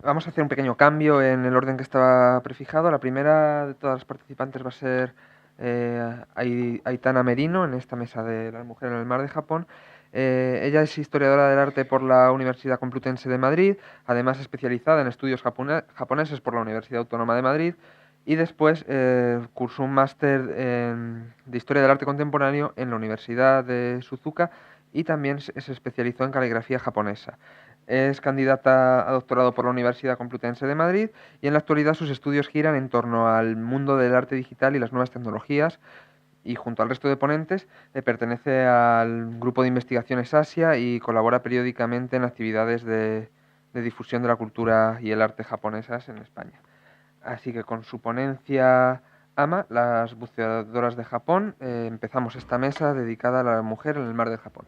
Vamos a hacer un pequeño cambio en el orden que estaba prefijado. La primera de todas las participantes va a ser Aitana Merino, en esta mesa de la mujer en el mar de Japón. Ella es historiadora del arte por la Universidad Complutense de Madrid, además especializada en estudios japoneses por la Universidad Autónoma de Madrid, y después cursó un máster de Historia del Arte Contemporáneo en la Universidad de Suzuka y también se especializó en caligrafía japonesa. Es candidata a doctorado por la Universidad Complutense de Madrid y en la actualidad sus estudios giran en torno al mundo del arte digital y las nuevas tecnologías, y junto al resto de ponentes pertenece al grupo de investigaciones Asia y colabora periódicamente en actividades de difusión de la cultura y el arte japonesas en España. Así que con su ponencia AMA, las buceadoras de Japón, empezamos esta mesa dedicada a la mujer en el mar de Japón.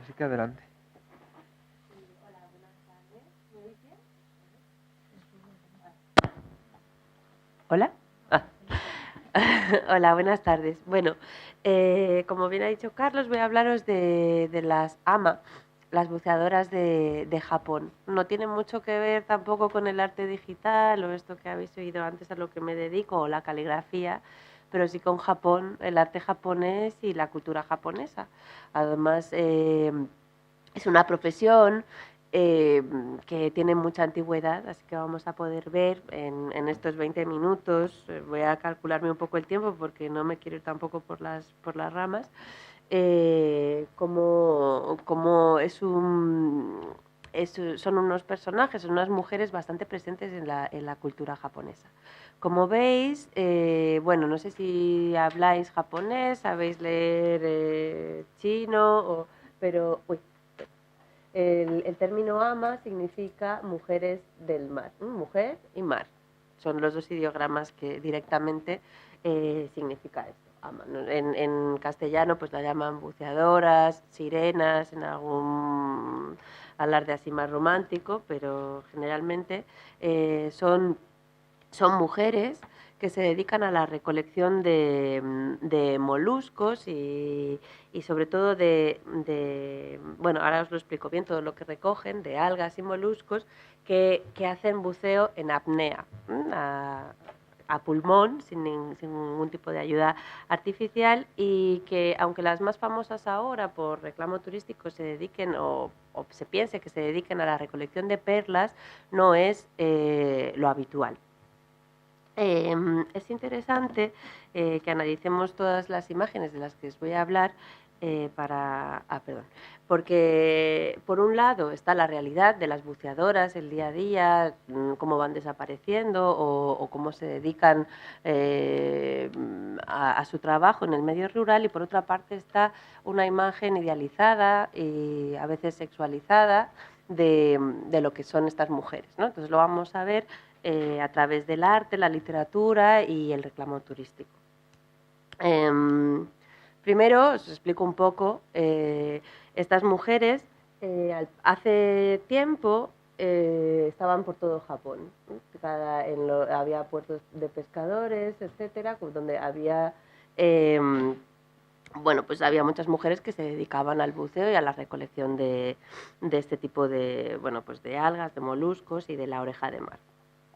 Así que adelante. Hola. Ah. Hola, buenas tardes. Bueno, como bien ha dicho Carlos, voy a hablaros de las AMA, las buceadoras de Japón. No tiene mucho que ver tampoco con el arte digital o esto que habéis oído antes a lo que me dedico, o la caligrafía, pero sí con Japón, el arte japonés y la cultura japonesa. Además, es una profesión eh, que tiene mucha antigüedad, así que vamos a poder ver en estos 20 minutos, voy a calcularme un poco el tiempo porque no me quiero ir tampoco por las ramas, cómo son unos personajes, son unas mujeres bastante presentes en la cultura japonesa. Como veis, bueno, no sé si habláis japonés, sabéis leer chino, pero el término ama significa mujeres del mar, mujer y mar. Son los dos ideogramas que directamente significa esto. Ama. En castellano pues la llaman buceadoras, sirenas, en algún alarde así más romántico, pero generalmente son mujeres que se dedican a la recolección de moluscos y sobre todo bueno, ahora os lo explico bien, todo lo que recogen de algas y moluscos que hacen buceo en apnea, a pulmón, sin ningún tipo de ayuda artificial, y que aunque las más famosas ahora por reclamo turístico se dediquen o se piense que se dediquen a la recolección de perlas, no es lo habitual. Es interesante que analicemos todas las imágenes de las que os voy a hablar porque por un lado está la realidad de las buceadoras, el día a día, cómo van desapareciendo o cómo se dedican a su trabajo en el medio rural, y por otra parte está una imagen idealizada y a veces sexualizada de lo que son estas mujeres, ¿no? Entonces lo vamos a ver a través del arte, la literatura y el reclamo turístico. Primero os explico un poco. Estas mujeres hace tiempo estaban por todo Japón. Había puertos de pescadores, etcétera, donde había bueno, pues había muchas mujeres que se dedicaban al buceo y a la recolección de este tipo de, bueno, pues de algas, de moluscos y de la oreja de mar.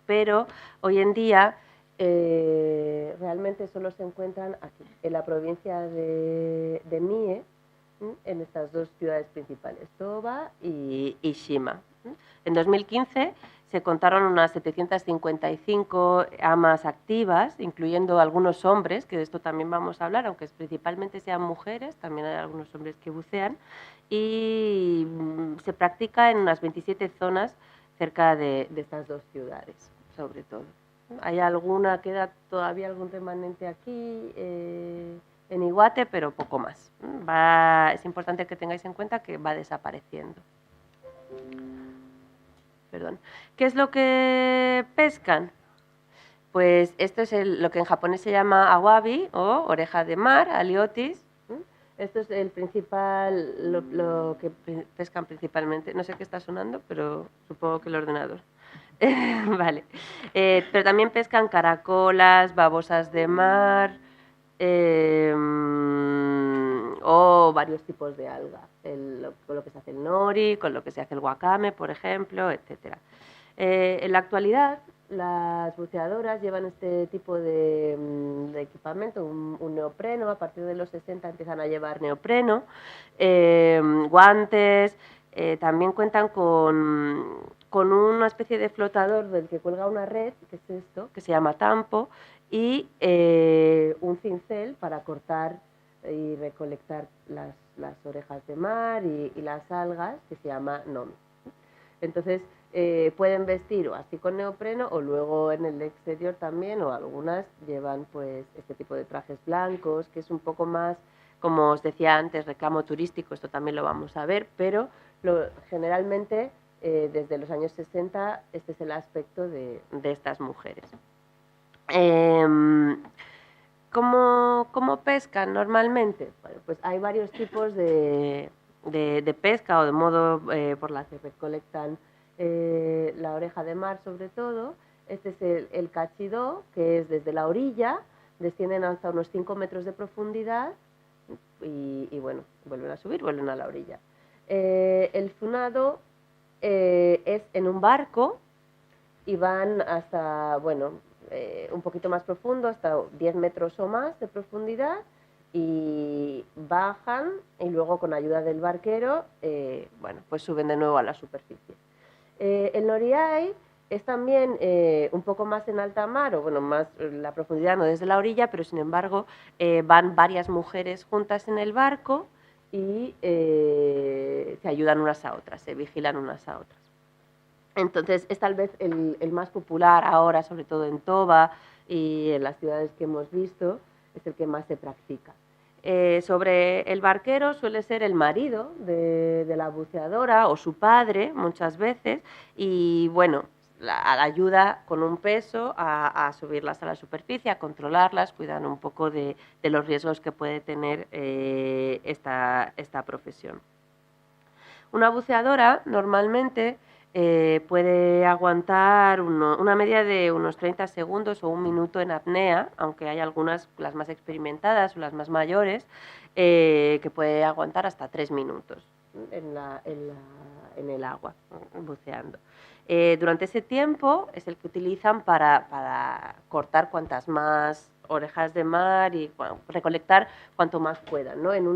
Pero hoy en día realmente solo se encuentran aquí, en la provincia de Mie, en estas dos ciudades principales, Toba y Shima. En 2015 se contaron unas 755 amas activas, incluyendo algunos hombres, que de esto también vamos a hablar, aunque principalmente sean mujeres, también hay algunos hombres que bucean, y se practica en unas 27 zonas cerca de estas dos ciudades, sobre todo. Hay alguna, queda todavía algún remanente aquí en Iguate, pero poco más. Es importante que tengáis en cuenta que va desapareciendo. Perdón. ¿Qué es lo que pescan? Pues esto es lo que en japonés se llama awabi o oreja de mar, aliotis. Esto es el principal, lo que pescan principalmente. No sé qué está sonando, pero supongo que el ordenador. Vale. Pero también pescan caracolas, babosas de mar o varios tipos de alga. Con lo que se hace el nori, con lo que se hace el wakame, por ejemplo, etc. En la actualidad, las buceadoras llevan este tipo de equipamiento, un neopreno. A partir de los 60 empiezan a llevar neopreno, guantes, también cuentan con una especie de flotador del que cuelga una red, que es esto, que se llama tampo, y un cincel para cortar y recolectar las orejas de mar y las algas, que se llama nomi. Entonces, pueden vestir o así con neopreno o luego en el exterior también, o algunas llevan pues este tipo de trajes blancos, que es un poco más, como os decía antes, reclamo turístico. Esto también lo vamos a ver, pero generalmente desde los años 60 este es el aspecto de estas mujeres. ¿Cómo pescan normalmente? Bueno, pues hay varios tipos de pesca o de modo por la que recolectan la oreja de mar, sobre todo. Este es el cachidó, que es desde la orilla, descienden hasta unos 5 metros de profundidad y bueno, vuelven a subir, vuelven a la orilla. El zunado es en un barco y van hasta, bueno, un poquito más profundo, hasta 10 metros o más de profundidad, y bajan y luego con ayuda del barquero, bueno, pues suben de nuevo a la superficie. El Noriai es también un poco más en alta mar, o bueno, más la profundidad no desde la orilla, pero sin embargo van varias mujeres juntas en el barco y se ayudan unas a otras, se vigilan unas a otras. Entonces es tal vez el más popular ahora, sobre todo en Toba y en las ciudades que hemos visto, es el que más se practica. Sobre el barquero suele ser el marido de la buceadora o su padre muchas veces, y bueno, ayuda con un peso a subirlas a la superficie, a controlarlas, cuidan un poco de los riesgos que puede tener esta profesión. Una buceadora normalmente puede aguantar una media de unos 30 segundos o un minuto en apnea, aunque hay algunas, las más experimentadas o las más mayores, que puede aguantar hasta 3 minutos en el agua, buceando. Durante ese tiempo es el que utilizan para cortar cuantas más orejas de mar y recolectar cuanto más puedan, ¿no? En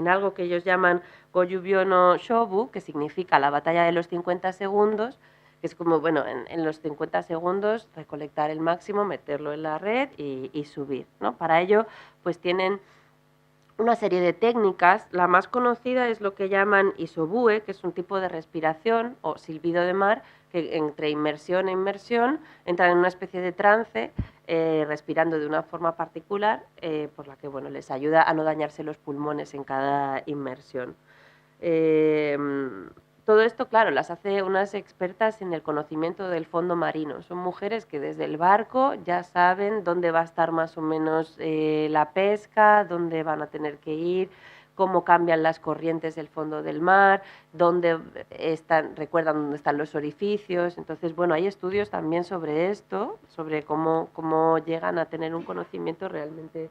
algo que ellos llaman Goyubyo no Shobu, que significa la batalla de los 50 segundos, que es como, bueno, en los 50 segundos recolectar el máximo, meterlo en la red y subir, ¿no? Para ello, pues tienen una serie de técnicas. La más conocida es lo que llaman isobue, que es un tipo de respiración o silbido de mar, que entre inmersión e inmersión entran en una especie de trance, respirando de una forma particular, por la que bueno, les ayuda a no dañarse los pulmones en cada inmersión. Todo esto, claro, las hace unas expertas en el conocimiento del fondo marino. Son mujeres que desde el barco ya saben dónde va a estar más o menos la pesca, dónde van a tener que ir, cómo cambian las corrientes del fondo del mar, recuerdan dónde están los orificios. Entonces, bueno, hay estudios también sobre esto, sobre cómo llegan a tener un conocimiento realmente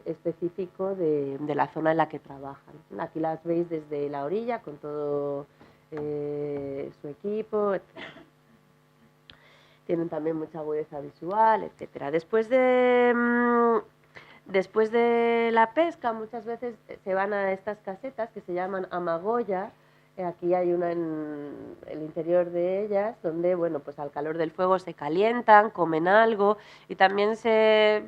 específico de la zona en la que trabajan. Aquí las veis desde la orilla con todo su equipo, etc. Tienen también mucha agudeza visual, etc. Después de la pesca, muchas veces se van a estas casetas que se llaman amagoya. Aquí hay una en el interior de ellas donde, bueno, pues al calor del fuego se calientan, comen algo, y también se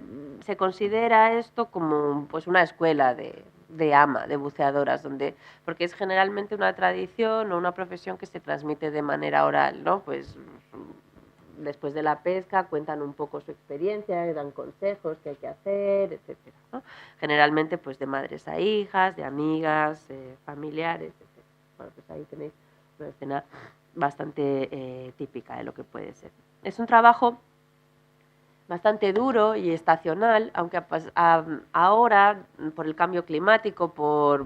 considera esto como pues una escuela de buceadoras, porque es generalmente una tradición o una profesión que se transmite de manera oral, ¿no? Pues después de la pesca cuentan un poco su experiencia, dan consejos qué hay que hacer, etcétera, ¿no? Generalmente pues de madres a hijas, de amigas, familiares, etc. Bueno, pues ahí tenéis una escena bastante típica de lo que puede ser. Es un trabajo bastante duro y estacional, aunque pues, ahora, por el cambio climático,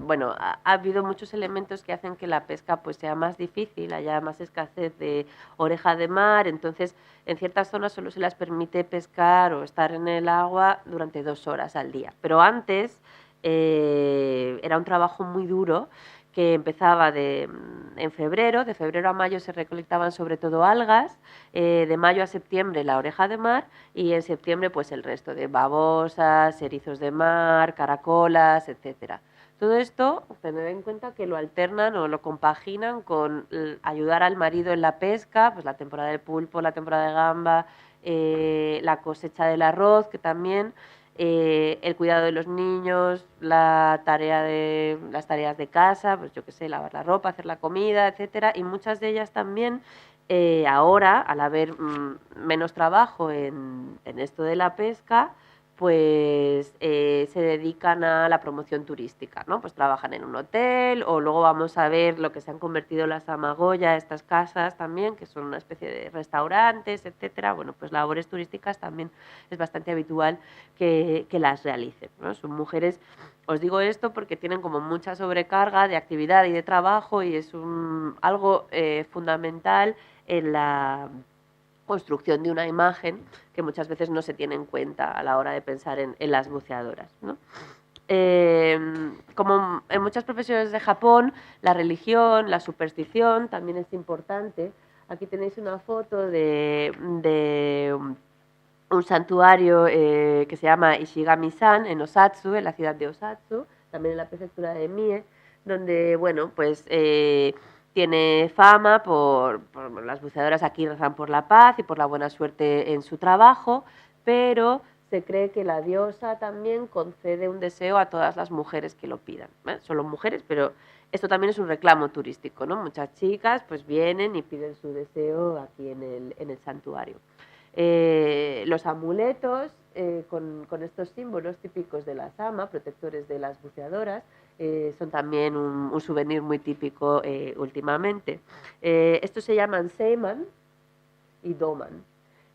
bueno, ha habido muchos elementos que hacen que la pesca pues, sea más difícil, haya más escasez de oreja de mar. Entonces, en ciertas zonas solo se les permite pescar o estar en el agua durante 2 horas al día. Pero antes era un trabajo muy duro que empezaba en febrero. De febrero a mayo se recolectaban sobre todo algas, de mayo a septiembre la oreja de mar y en septiembre pues el resto de babosas, erizos de mar, caracolas, etcétera. Todo esto, tener en cuenta que lo alternan o lo compaginan con ayudar al marido en la pesca, pues la temporada del pulpo, la temporada de gamba, la cosecha del arroz, que también el cuidado de los niños, las tareas de casa, pues yo qué sé, lavar la ropa, hacer la comida, etcétera, y muchas de ellas también ahora, al haber menos trabajo en esto de la pesca, pues se dedican a la promoción turística, ¿no? Pues trabajan en un hotel o luego vamos a ver lo que se han convertido las amagoya, estas casas también, que son una especie de restaurantes, etcétera. Bueno, pues labores turísticas también es bastante habitual que las realicen, ¿no? Son mujeres, os digo esto porque tienen como mucha sobrecarga de actividad y de trabajo y es algo fundamental en la construcción de una imagen que muchas veces no se tiene en cuenta a la hora de pensar en las buceadoras, ¿no? Como en muchas profesiones de Japón, la religión, la superstición también es importante. Aquí tenéis una foto de un santuario que se llama Ishigami-san en Osatsu, en la ciudad de Osatsu, también en la prefectura de Mie, donde, bueno, pues tiene fama por las buceadoras aquí rezan por la paz y por la buena suerte en su trabajo, pero se cree que la diosa también concede un deseo a todas las mujeres que lo pidan. Solo mujeres, pero esto también es un reclamo turístico, ¿no? Muchas chicas pues vienen y piden su deseo aquí en el santuario. Los amuletos con estos símbolos típicos de la sama, protectores de las buceadoras, son también un souvenir muy típico últimamente. Estos se llaman seiman y doman.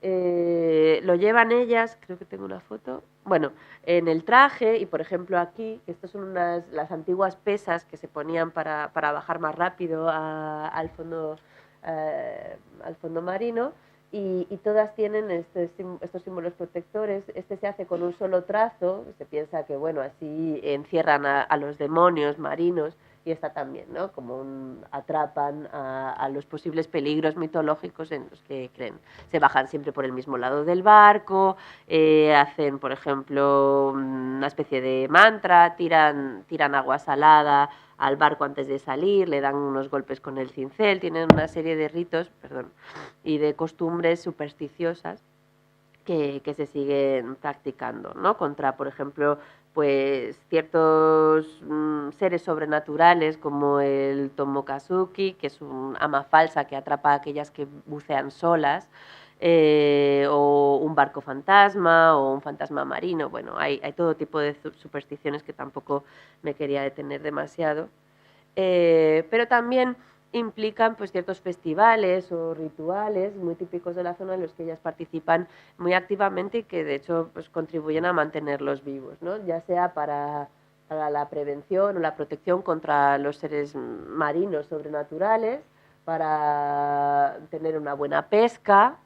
Lo llevan ellas, creo que tengo una foto, bueno, en el traje y por ejemplo aquí, que estas son las antiguas pesas que se ponían para bajar más rápido al fondo marino y todas tienen estos símbolos protectores. Este se hace con un solo trazo, se piensa que bueno, así encierran a los demonios marinos y esta también, ¿no? Como atrapan a los posibles peligros mitológicos en los que creen. Se bajan siempre por el mismo lado del barco, hacen, por ejemplo, una especie de mantra, tiran agua salada al barco antes de salir, le dan unos golpes con el cincel, tienen una serie de ritos, y de costumbres supersticiosas que se siguen practicando, ¿no? Contra, por ejemplo, pues ciertos seres sobrenaturales como el Tomokazuki, que es un ama falsa que atrapa a aquellas que bucean solas, o un barco fantasma o un fantasma marino. Bueno, hay todo tipo de supersticiones que tampoco me quería detener demasiado. Pero también implican pues ciertos festivales o rituales muy típicos de la zona en los que ellas participan muy activamente y que de hecho pues contribuyen a mantenerlos vivos, ¿no? Ya sea para la prevención o la protección contra los seres marinos sobrenaturales, para tener una buena pesca,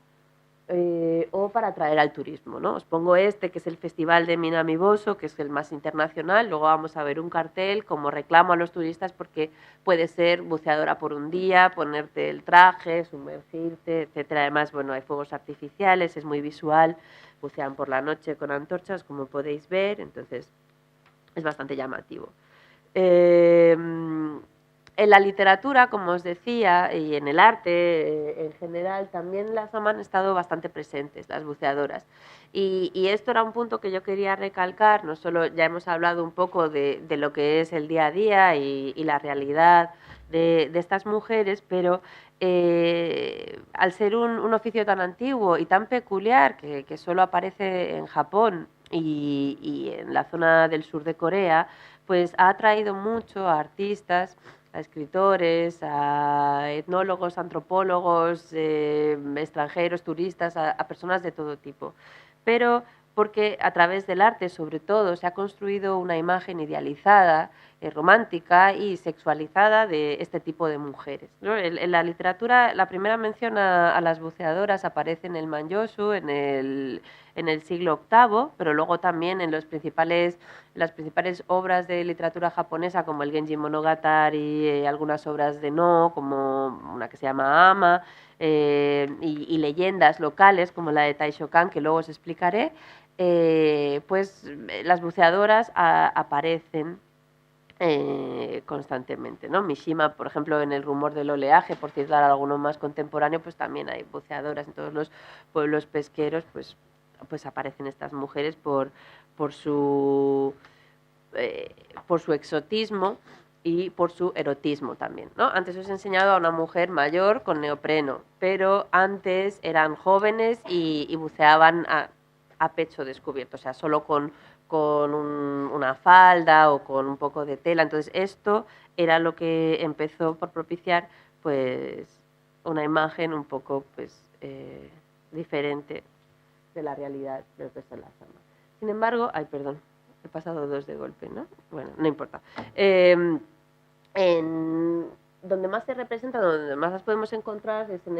o para atraer al turismo, ¿no? Os pongo este, que es el Festival de Minami-Boso, que es el más internacional. Luego vamos a ver un cartel como reclamo a los turistas porque puede ser buceadora por un día, ponerte el traje, sumergirte, etcétera. Además, bueno, hay fuegos artificiales, es muy visual, bucean por la noche con antorchas, como podéis ver, entonces es bastante llamativo. En la literatura, como os decía, y en el arte en general, también las han estado bastante presentes, las buceadoras. Y esto era un punto que yo quería recalcar, no solo ya hemos hablado un poco de lo que es el día a día y la realidad de estas mujeres, pero al ser un oficio tan antiguo y tan peculiar que solo aparece en Japón y en la zona del sur de Corea, pues ha atraído mucho a artistas, a escritores, a etnólogos, antropólogos, extranjeros, turistas, a personas de todo tipo. Pero porque a través del arte, sobre todo, se ha construido una imagen idealizada, romántica y sexualizada de este tipo de mujeres, ¿no? En la literatura, la primera mención a las buceadoras aparece en el Manyosu, en el siglo VIII, pero luego también en las principales obras de literatura japonesa, como el Genji Monogatari, algunas obras de No, como una que se llama Ama, y leyendas locales, como la de Taishokan, que luego os explicaré, pues las buceadoras aparecen constantemente, ¿no? Mishima, por ejemplo, en El rumor del oleaje, por citar alguno más contemporáneo, pues también hay buceadoras en todos los pueblos pesqueros, pues aparecen estas mujeres por su exotismo y por su erotismo también, ¿no? Antes os he enseñado a una mujer mayor con neopreno, pero antes eran jóvenes y buceaban a pecho descubierto, o sea, solo con una falda o con un poco de tela. Entonces esto era lo que empezó por propiciar pues una imagen un poco pues diferente de la realidad de lo que son las amas. Sin embargo, perdón, he pasado dos de golpe, ¿no? Bueno, no importa. Donde más se representa, donde más las podemos encontrar es en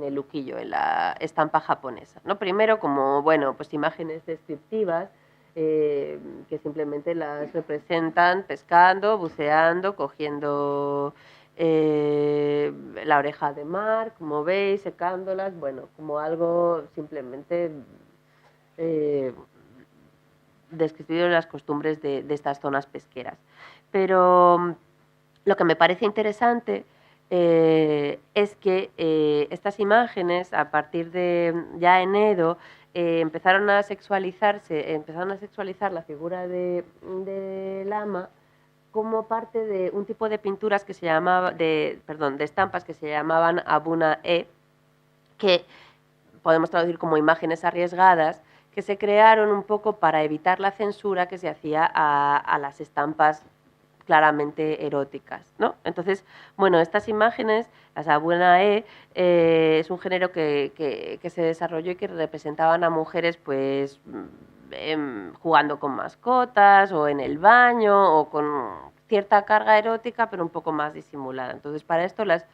el ukiyo, en la estampa japonesa, ¿no? Primero como, bueno, pues imágenes descriptivas que simplemente las representan pescando, buceando, cogiendo la oreja de mar, como veis, secándolas, bueno, como algo simplemente describido en las costumbres de estas zonas pesqueras. Pero lo que me parece interesante es que estas imágenes, a partir de ya en Edo, empezaron a sexualizar la figura de Lama como parte de un tipo de pinturas que se llamaba, de estampas que se llamaban abuna-e, que podemos traducir como imágenes arriesgadas, que se crearon un poco para evitar la censura que se hacía a las estampas claramente eróticas, ¿no? Entonces, bueno, estas imágenes, las abuna-e, es un género que se desarrolló y que representaban a mujeres pues jugando con mascotas o en el baño o con cierta carga erótica pero un poco más disimulada. Entonces, para esto las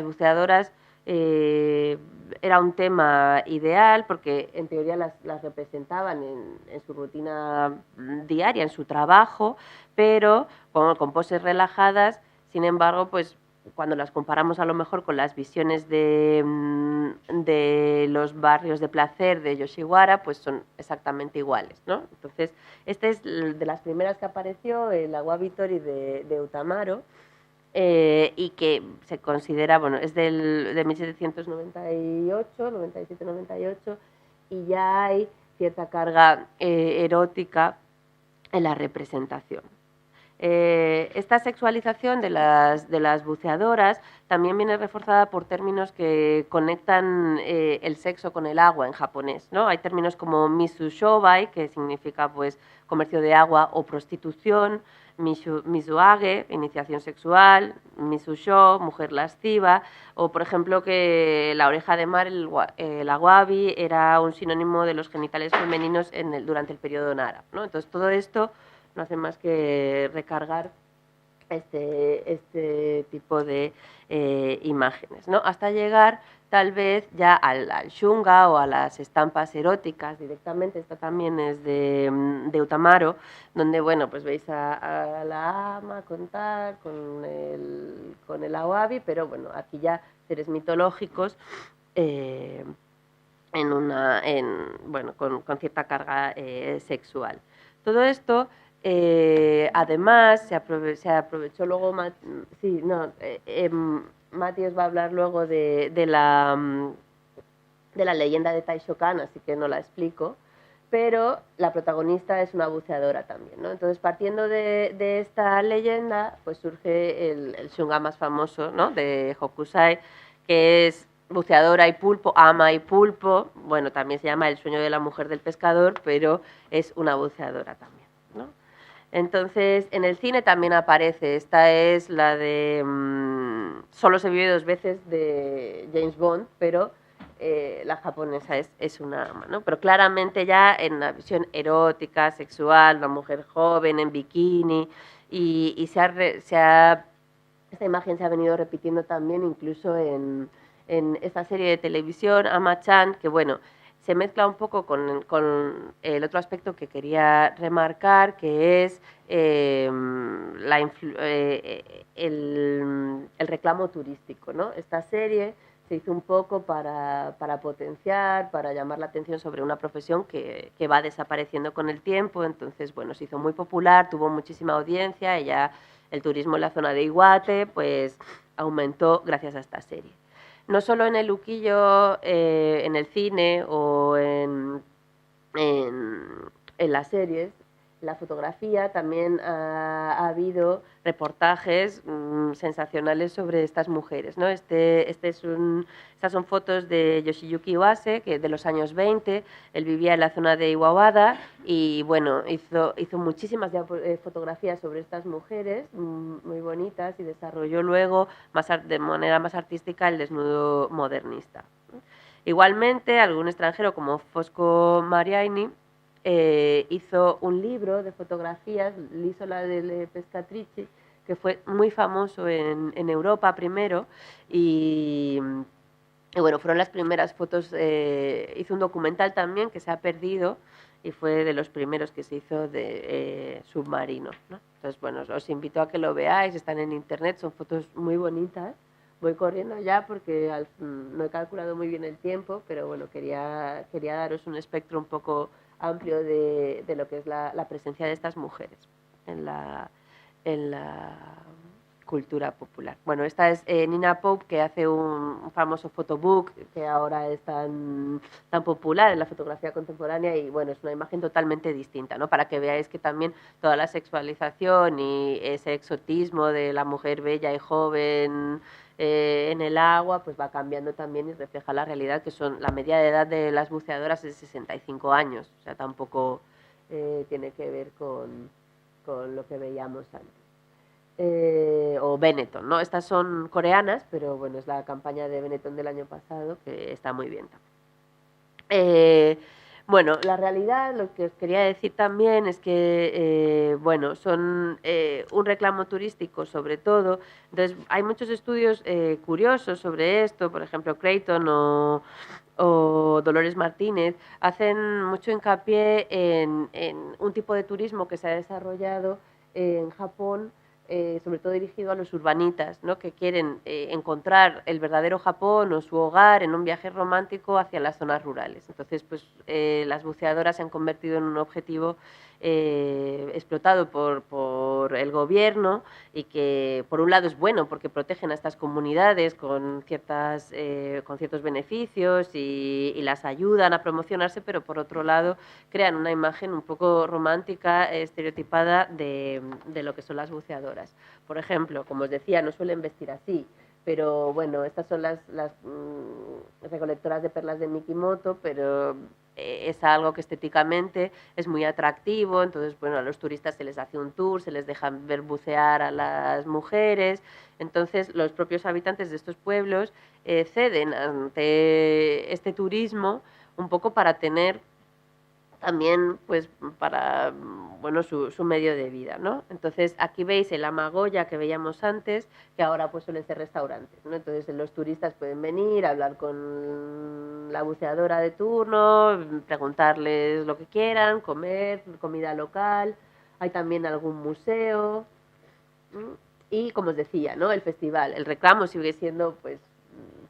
buceadoras era un tema ideal porque en teoría las representaban en su rutina diaria, en su trabajo, pero con poses relajadas. Sin embargo, pues cuando las comparamos a lo mejor con las visiones de los barrios de placer de Yoshiwara, pues son exactamente iguales, ¿no? Entonces, esta es de las primeras que apareció, el Awabitori de Utamaro, y que se considera, bueno, es de 1798, 97-98, y ya hay cierta carga erótica en la representación. Esta sexualización de las buceadoras también viene reforzada por términos que conectan el sexo con el agua en japonés, ¿no? Hay términos como misushobai, que significa pues comercio de agua o prostitución, mizuage, iniciación sexual, misusho, mujer lasciva, o por ejemplo que la oreja de mar, el awabi, era un sinónimo de los genitales femeninos durante el periodo Nara, ¿no? Entonces todo esto no hace más que recargar este tipo de imágenes, ¿no? Hasta llegar tal vez ya al shunga o a las estampas eróticas directamente. Esta también es de Utamaro, donde, bueno, pues veis a la ama contar con el awabi, pero bueno, aquí ya seres mitológicos con cierta carga sexual. Todo esto además se aprovechó luego, Mati os va a hablar luego de la leyenda de Taishokan, así que no la explico, pero la protagonista es una buceadora también, ¿no? Entonces, partiendo de esta leyenda, pues surge el shunga más famoso, ¿no?, de Hokusai, que es buceadora y pulpo, ama y pulpo. Bueno, también se llama El sueño de la mujer del pescador, pero es una buceadora también, ¿no? Entonces, en el cine también aparece. Esta es la de Solo se vive dos veces, de James Bond, pero la japonesa es un arma, ¿no? Pero claramente ya en una visión erótica, sexual, una mujer joven en bikini, y esta imagen se ha venido repitiendo también incluso en esta serie de televisión, Ama-chan, que bueno, se mezcla un poco con el otro aspecto que quería remarcar, que es el reclamo turístico, ¿no? Esta serie se hizo un poco para potenciar, para llamar la atención sobre una profesión que va desapareciendo con el tiempo. Entonces, bueno, se hizo muy popular, tuvo muchísima audiencia y ya el turismo en la zona de Iwate pues aumentó gracias a esta serie. No solo en el ukiyo, en el cine o en las series, la fotografía, también ha habido reportajes sensacionales sobre estas mujeres, ¿no? Estas son fotos de Yoshiyuki Iwase, que de los años 20, él vivía en la zona de Iwawada y bueno, hizo muchísimas fotografías sobre estas mujeres muy bonitas y desarrolló luego de manera más artística el desnudo modernista. Igualmente, algún extranjero como Fosco Mariani hizo un libro de fotografías, L'Isola delle Pescatrici, que fue muy famoso en Europa primero y bueno, fueron las primeras fotos, hizo un documental también que se ha perdido y fue de los primeros que se hizo de submarino, ¿no? Entonces, bueno, os invito a que lo veáis, están en internet, son fotos muy bonitas. Voy corriendo ya porque no he calculado muy bien el tiempo, pero bueno, quería daros un espectro un poco amplio de lo que es la presencia de estas mujeres en la cultura popular. Bueno, esta es Nina Pope, que hace un famoso photobook que ahora es tan popular en la fotografía contemporánea y bueno, es una imagen totalmente distinta, ¿no? Para que veáis que también toda la sexualización y ese exotismo de la mujer bella y joven en el agua, pues va cambiando también y refleja la realidad, que son la media de edad de las buceadoras es 65 años, o sea, tampoco tiene que ver con lo que veíamos antes. O Benetton, ¿no? Estas son coreanas, pero bueno, es la campaña de Benetton del año pasado, que está muy bien también. Bueno, la realidad, lo que os quería decir también es que, bueno, son un reclamo turístico sobre todo. Entonces, hay muchos estudios curiosos sobre esto, por ejemplo, Creighton o Dolores Martínez, hacen mucho hincapié en un tipo de turismo que se ha desarrollado en Japón, sobre todo dirigido a los urbanitas, ¿no? Que quieren encontrar el verdadero Japón o su hogar en un viaje romántico hacia las zonas rurales. Entonces, pues las buceadoras se han convertido en un objetivo explotado por el gobierno y que, por un lado, es bueno porque protegen a estas comunidades con ciertos beneficios y las ayudan a promocionarse, pero por otro lado crean una imagen un poco romántica, estereotipada de lo que son las buceadoras. Por ejemplo, como os decía, no suelen vestir así, pero bueno, estas son las recolectoras de perlas de Mikimoto, pero es algo que estéticamente es muy atractivo, entonces bueno, a los turistas se les hace un tour, se les deja ver bucear a las mujeres, entonces los propios habitantes de estos pueblos ceden ante este turismo un poco para tener también pues para bueno su medio de vida, ¿no? Entonces aquí veis el Amagoya que veíamos antes, que ahora pues suelen ser restaurantes, ¿no? Entonces los turistas pueden venir, hablar con la buceadora de turno, preguntarles lo que quieran, comer comida local, hay también algún museo y como os decía, ¿no? El festival, el reclamo sigue siendo pues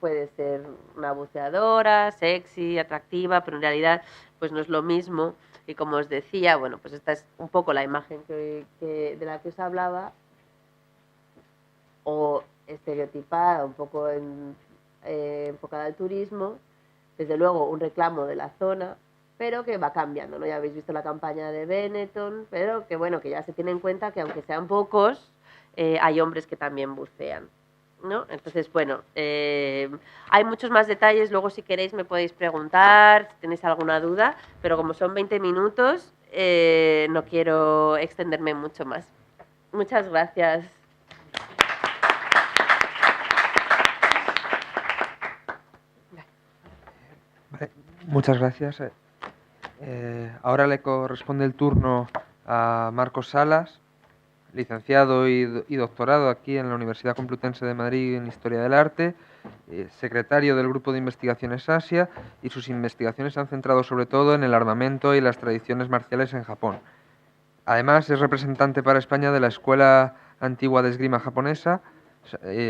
puede ser una buceadora, sexy, atractiva, pero en realidad pues no es lo mismo. Y como os decía, bueno, pues esta es un poco la imagen de la que os hablaba, o estereotipada, un poco enfocada al turismo, desde luego un reclamo de la zona, pero que va cambiando, ¿no? Ya habéis visto la campaña de Benetton, pero que bueno, que ya se tiene en cuenta que aunque sean pocos, hay hombres que también bucean, ¿no? Entonces, bueno, hay muchos más detalles, luego si queréis me podéis preguntar, si tenéis alguna duda, pero como son 20 minutos, no quiero extenderme mucho más. Muchas gracias. Muchas gracias. Ahora le corresponde el turno a Marcos Salas, licenciado y doctorado aquí en la Universidad Complutense de Madrid en Historia del Arte, secretario del Grupo de Investigaciones Asia, y sus investigaciones se han centrado sobre todo en el armamento y las tradiciones marciales en Japón. Además, es representante para España de la Escuela Antigua de Esgrima Japonesa,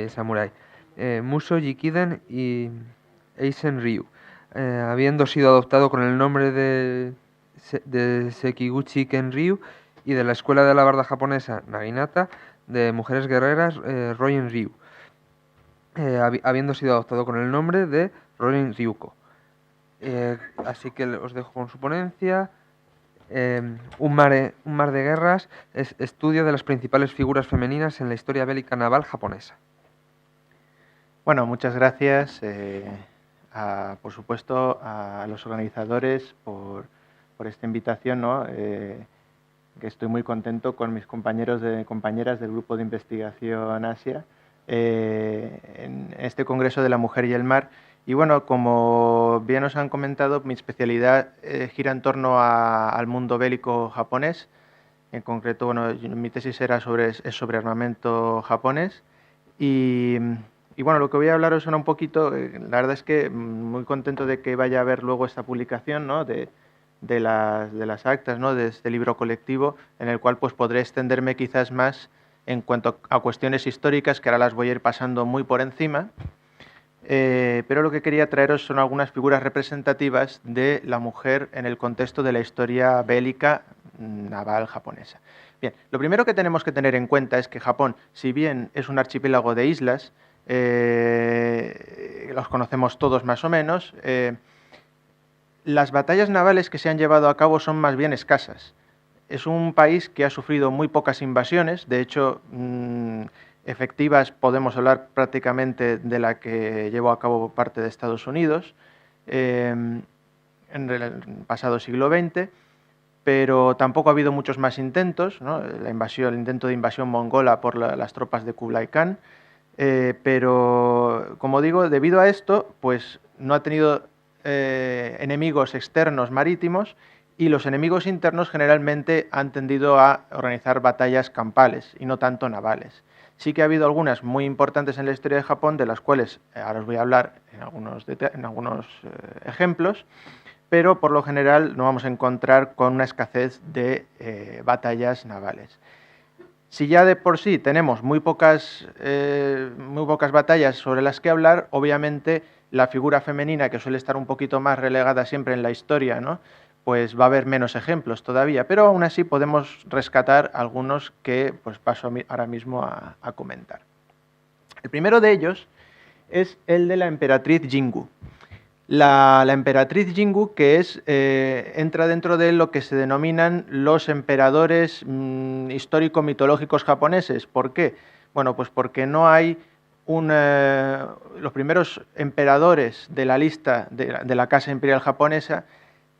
Samurai, Muso Jikiden y Eisen Ryu, habiendo sido adoptado con el nombre de Sekiguchi Kenryu, y de la Escuela de Alabarda Japonesa Naginata de Mujeres Guerreras Roin Ryu, habiendo sido adoptado con el nombre de Roin Ryuko. Así que os dejo con su ponencia. Un mar de guerras es estudio de las principales figuras femeninas en la historia bélica naval japonesa. Bueno, muchas gracias, por supuesto, a los organizadores por esta invitación, ¿no? Que estoy muy contento con mis compañeros y compañeras del Grupo de Investigación Asia en este Congreso de la Mujer y el Mar. Y bueno, como bien os han comentado, mi especialidad gira en torno al mundo bélico japonés. En concreto, bueno, mi tesis es sobre armamento japonés. Y bueno, lo que voy a hablaros ahora un poquito, la verdad es que muy contento de que vaya a haber luego esta publicación, ¿no? de las actas, ¿no? De este libro colectivo, en el cual pues podré extenderme quizás más en cuanto a cuestiones históricas, que ahora las voy a ir pasando muy por encima. Pero lo que quería traeros son algunas figuras representativas de la mujer en el contexto de la historia bélica naval japonesa. Bien, lo primero que tenemos que tener en cuenta es que Japón, si bien es un archipiélago de islas, los conocemos todos más o menos, las batallas navales que se han llevado a cabo son más bien escasas. Es un país que ha sufrido muy pocas invasiones, de hecho, efectivas podemos hablar prácticamente de la que llevó a cabo parte de Estados Unidos en el pasado siglo XX, pero tampoco ha habido muchos más intentos, ¿no? El intento de invasión mongola por las tropas de Kublai Khan, pero como digo, debido a esto, pues no ha tenido enemigos externos marítimos, y los enemigos internos generalmente han tendido a organizar batallas campales y no tanto navales. Sí que ha habido algunas muy importantes en la historia de Japón, de las cuales ahora os voy a hablar en algunos ejemplos, pero por lo general nos vamos a encontrar con una escasez de batallas navales. Si ya de por sí tenemos muy pocas batallas sobre las que hablar, obviamente la figura femenina, que suele estar un poquito más relegada siempre en la historia, ¿no? Pues va a haber menos ejemplos todavía, pero aún así podemos rescatar algunos que pues paso ahora mismo a comentar. El primero de ellos es el de la emperatriz Jingu. La emperatriz Jingu, que entra dentro de lo que se denominan los emperadores histórico-mitológicos japoneses. ¿Por qué? Bueno, pues porque no hay los primeros emperadores de la lista de la Casa Imperial japonesa.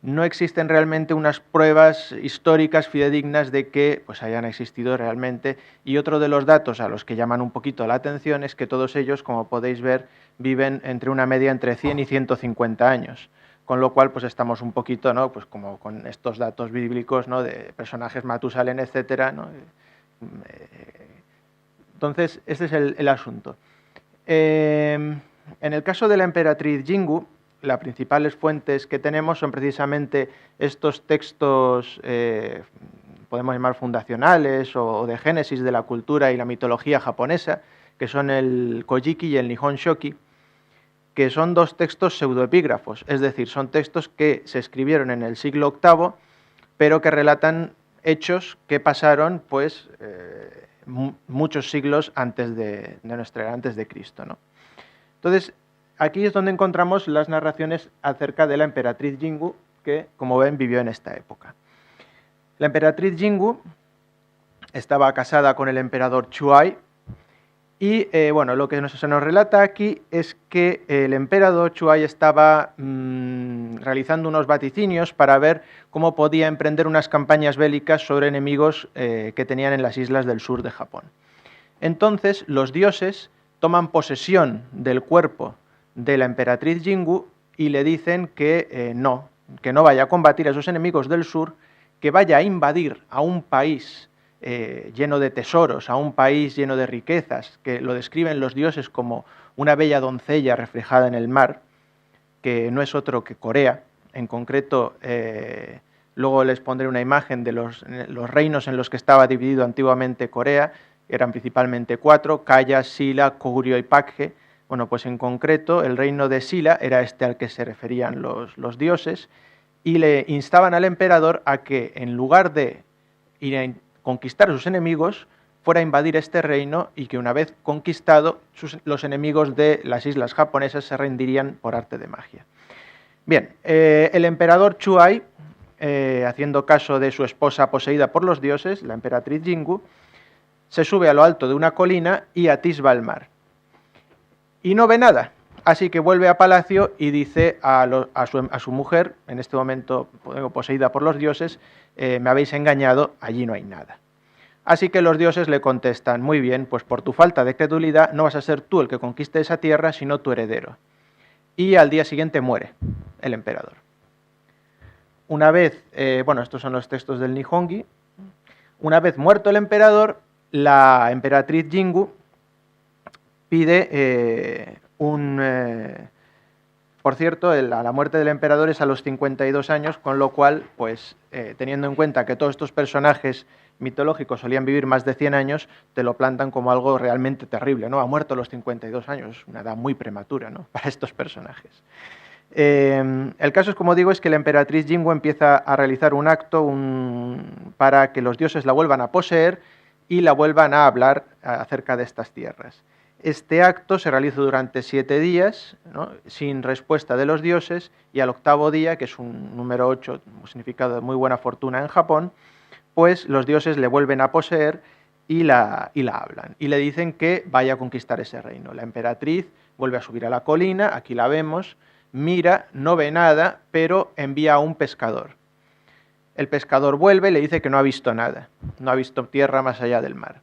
No existen realmente unas pruebas históricas fidedignas de que pues, hayan existido realmente. Y otro de los datos a los que llaman un poquito la atención es que todos ellos, como podéis ver, viven entre una media entre 100 y 150 años. Con lo cual, pues estamos un poquito, ¿no? Pues como con estos datos bíblicos, ¿no? De personajes Matusalén, etcétera, ¿no? Entonces, este es el asunto. En el caso de la emperatriz Jingu, las principales fuentes que tenemos son precisamente estos textos, podemos llamar fundacionales o de génesis de la cultura y la mitología japonesa, que son el Kojiki y el Nihon Shoki, que son dos textos pseudoepígrafos, es decir, son textos que se escribieron en el siglo VIII, pero que relatan hechos que pasaron pues, muchos siglos antes de nuestra era, antes de Cristo, ¿no? Entonces, aquí es donde encontramos las narraciones acerca de la emperatriz Jingu, que, como ven, vivió en esta época. La emperatriz Jingu estaba casada con el emperador Chuai, y bueno, lo que se nos relata aquí es que el emperador Chuai estaba realizando unos vaticinios para ver cómo podía emprender unas campañas bélicas sobre enemigos que tenían en las islas del sur de Japón. Entonces, los dioses toman posesión del cuerpo de la emperatriz Jingu y le dicen que no vaya a combatir a esos enemigos del sur, que vaya a invadir a un país lleno de tesoros, a un país lleno de riquezas, que lo describen los dioses como una bella doncella reflejada en el mar, que no es otro que Corea. En concreto, luego les pondré una imagen de los reinos en los que estaba dividido antiguamente Corea. Eran principalmente 4, Kaya, Silla, Goguryeo y Pakge. Bueno, pues en concreto el reino de Silla era este al que se referían los dioses, y le instaban al emperador a que, en lugar de ir a conquistar a sus enemigos, fuera a invadir este reino, y que una vez conquistado, los enemigos de las islas japonesas se rendirían por arte de magia. Bien, el emperador Chuai, haciendo caso de su esposa poseída por los dioses, la emperatriz Jingu, se sube a lo alto de una colina y atisba el mar. Y no ve nada, así que vuelve a palacio y dice a su mujer, en este momento poseída por los dioses, me habéis engañado, allí no hay nada. Así que los dioses le contestan, muy bien, pues por tu falta de credulidad no vas a ser tú el que conquiste esa tierra, sino tu heredero. Y al día siguiente muere el emperador. Una vez, estos son los textos del Nihongi, una vez muerto el emperador, la emperatriz Jingu pide por cierto, la muerte del emperador es a los 52 años, con lo cual, pues, teniendo en cuenta que todos estos personajes mitológicos solían vivir más de 100 años, te lo plantan como algo realmente terrible, ¿no? Ha muerto a los 52 años, una edad muy prematura, ¿no?, para estos personajes. El caso, como digo, es que la emperatriz Jingu empieza a realizar un acto para que los dioses la vuelvan a poseer y la vuelvan a hablar acerca de estas tierras. Este acto se realiza durante 7 días, ¿no?, sin respuesta de los dioses, y al 8º día, que es un número 8, un significado de muy buena fortuna en Japón, pues los dioses le vuelven a poseer y la hablan, y le dicen que vaya a conquistar ese reino. La emperatriz vuelve a subir a la colina, aquí la vemos, mira, no ve nada, pero envía a un pescador. El pescador vuelve y le dice que no ha visto nada, no ha visto tierra más allá del mar.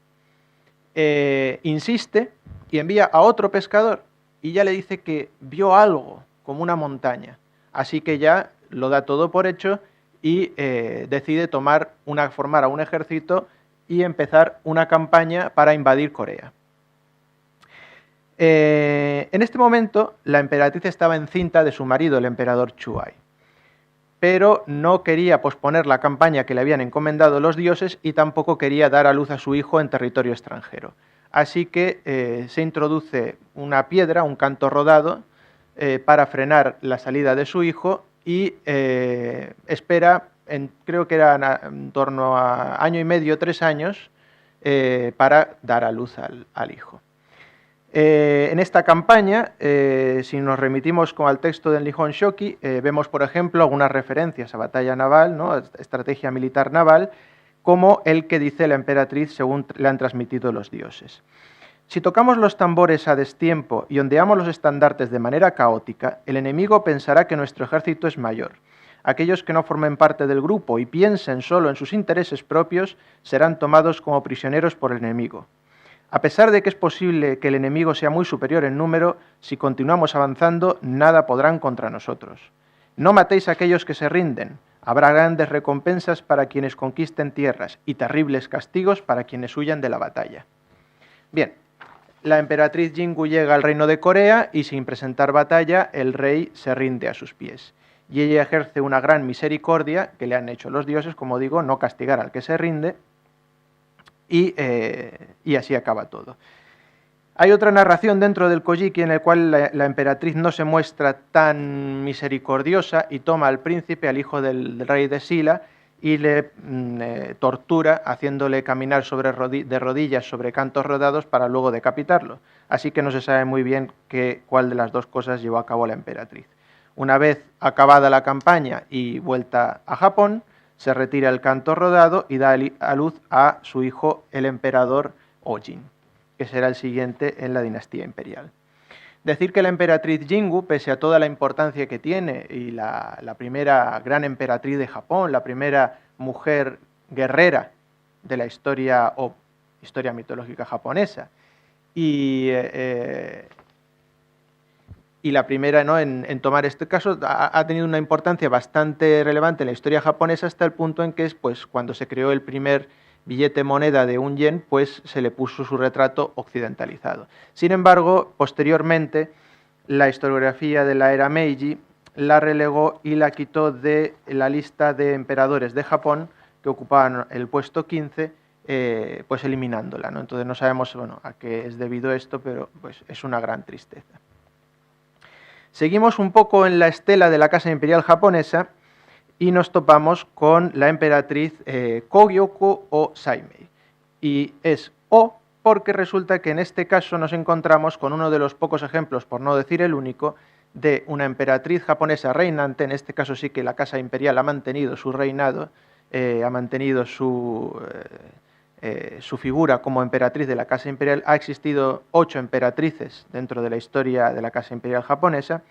Insiste y envía a otro pescador y ya le dice que vio algo, como una montaña. Así que ya lo da todo por hecho y decide formar a un ejército y empezar una campaña para invadir Corea. En este momento, la emperatriz estaba encinta de su marido, el emperador Chuai, pero no quería posponer la campaña que le habían encomendado los dioses y tampoco quería dar a luz a su hijo en territorio extranjero. Así que se introduce una piedra, un canto rodado, para frenar la salida de su hijo y espera, creo que era en torno a 1 año y medio, 3 años, para dar a luz al hijo. En esta campaña, si nos remitimos al texto del Nihon Shoki, vemos, por ejemplo, algunas referencias a batalla naval, ¿no?, estrategia militar naval, como el que dice la emperatriz según le han transmitido los dioses. Si tocamos los tambores a destiempo y ondeamos los estandartes de manera caótica, el enemigo pensará que nuestro ejército es mayor. Aquellos que no formen parte del grupo y piensen solo en sus intereses propios serán tomados como prisioneros por el enemigo. A pesar de que es posible que el enemigo sea muy superior en número, si continuamos avanzando, nada podrán contra nosotros. No matéis a aquellos que se rinden. Habrá grandes recompensas para quienes conquisten tierras y terribles castigos para quienes huyan de la batalla. Bien, la emperatriz Jingu llega al reino de Corea y sin presentar batalla, el rey se rinde a sus pies. Y ella ejerce una gran misericordia que le han hecho los dioses, como digo, no castigar al que se rinde, y así acaba todo. Hay otra narración dentro del Kojiki en el cual la emperatriz no se muestra tan misericordiosa y toma al príncipe, al hijo del rey de Silla, y le tortura haciéndole caminar de rodillas sobre cantos rodados para luego decapitarlo. Así que no se sabe muy bien cuál de las dos cosas llevó a cabo la emperatriz. Una vez acabada la campaña y vuelta a Japón, se retira el canto rodado y da a luz a su hijo, el emperador Ojin, que será el siguiente en la dinastía imperial. Decir que la emperatriz Jingu, pese a toda la importancia que tiene, y la primera gran emperatriz de Japón, la primera mujer guerrera de la historia mitológica japonesa, y y la primera, ¿no?, en tomar este caso ha tenido una importancia bastante relevante en la historia japonesa hasta el punto en que pues, cuando se creó el primer billete moneda de 1 yen, pues se le puso su retrato occidentalizado. Sin embargo, posteriormente, la historiografía de la era Meiji la relegó y la quitó de la lista de emperadores de Japón que ocupaban el puesto 15, pues eliminándola, ¿no? Entonces no sabemos, bueno, a qué es debido esto, pero pues es una gran tristeza. Seguimos un poco en la estela de la Casa Imperial japonesa y nos topamos con la emperatriz Kogyoku o Saimei. Y es O porque resulta que en este caso nos encontramos con uno de los pocos ejemplos, por no decir el único, de una emperatriz japonesa reinante. En este caso sí que la Casa Imperial ha mantenido su reinado, ha mantenido su figura como emperatriz de la Casa Imperial. Ha existido 8 emperatrices dentro de la historia de la Casa Imperial japonesa.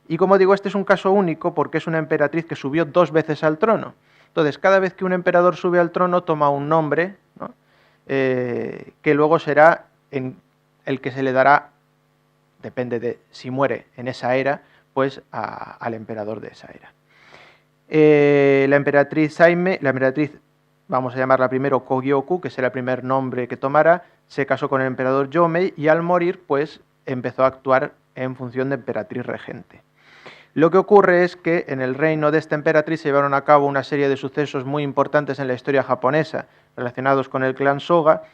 Y como digo, este es un caso único porque es una emperatriz que subió 2 veces al trono. Entonces, cada vez que un emperador sube al trono, toma un nombre, ¿no?, que luego será el que se le dará, depende de si muere en esa era, pues al emperador de esa era. La emperatriz Saimei, vamos a llamarla primero Kogyoku, que será el primer nombre que tomará, se casó con el emperador Yomei y al morir, pues empezó a actuar en función de emperatriz regente. Lo que ocurre es que en el reino de esta emperatriz se llevaron a cabo una serie de sucesos muy importantes en la historia japonesa relacionados con el clan Soga